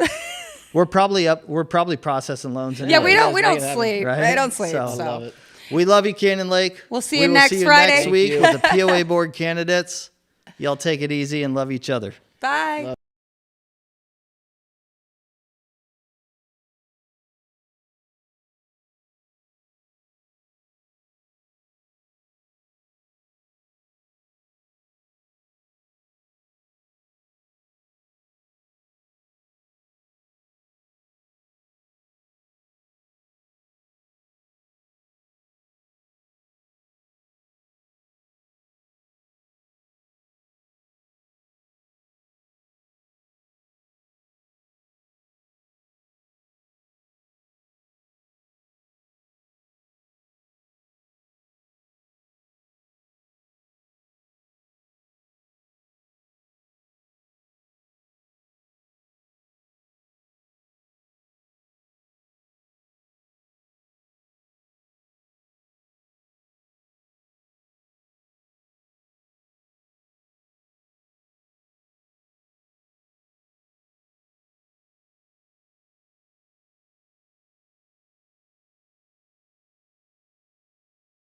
We're probably processing loans. Yeah, we anyways, don't make it happen, sleep. right? I don't sleep. So- I love it. We love you, Canyon Lake. We'll see We you will next Friday. next week Thank with the POA board candidates. Y'all take it easy and love each other. Bye. Love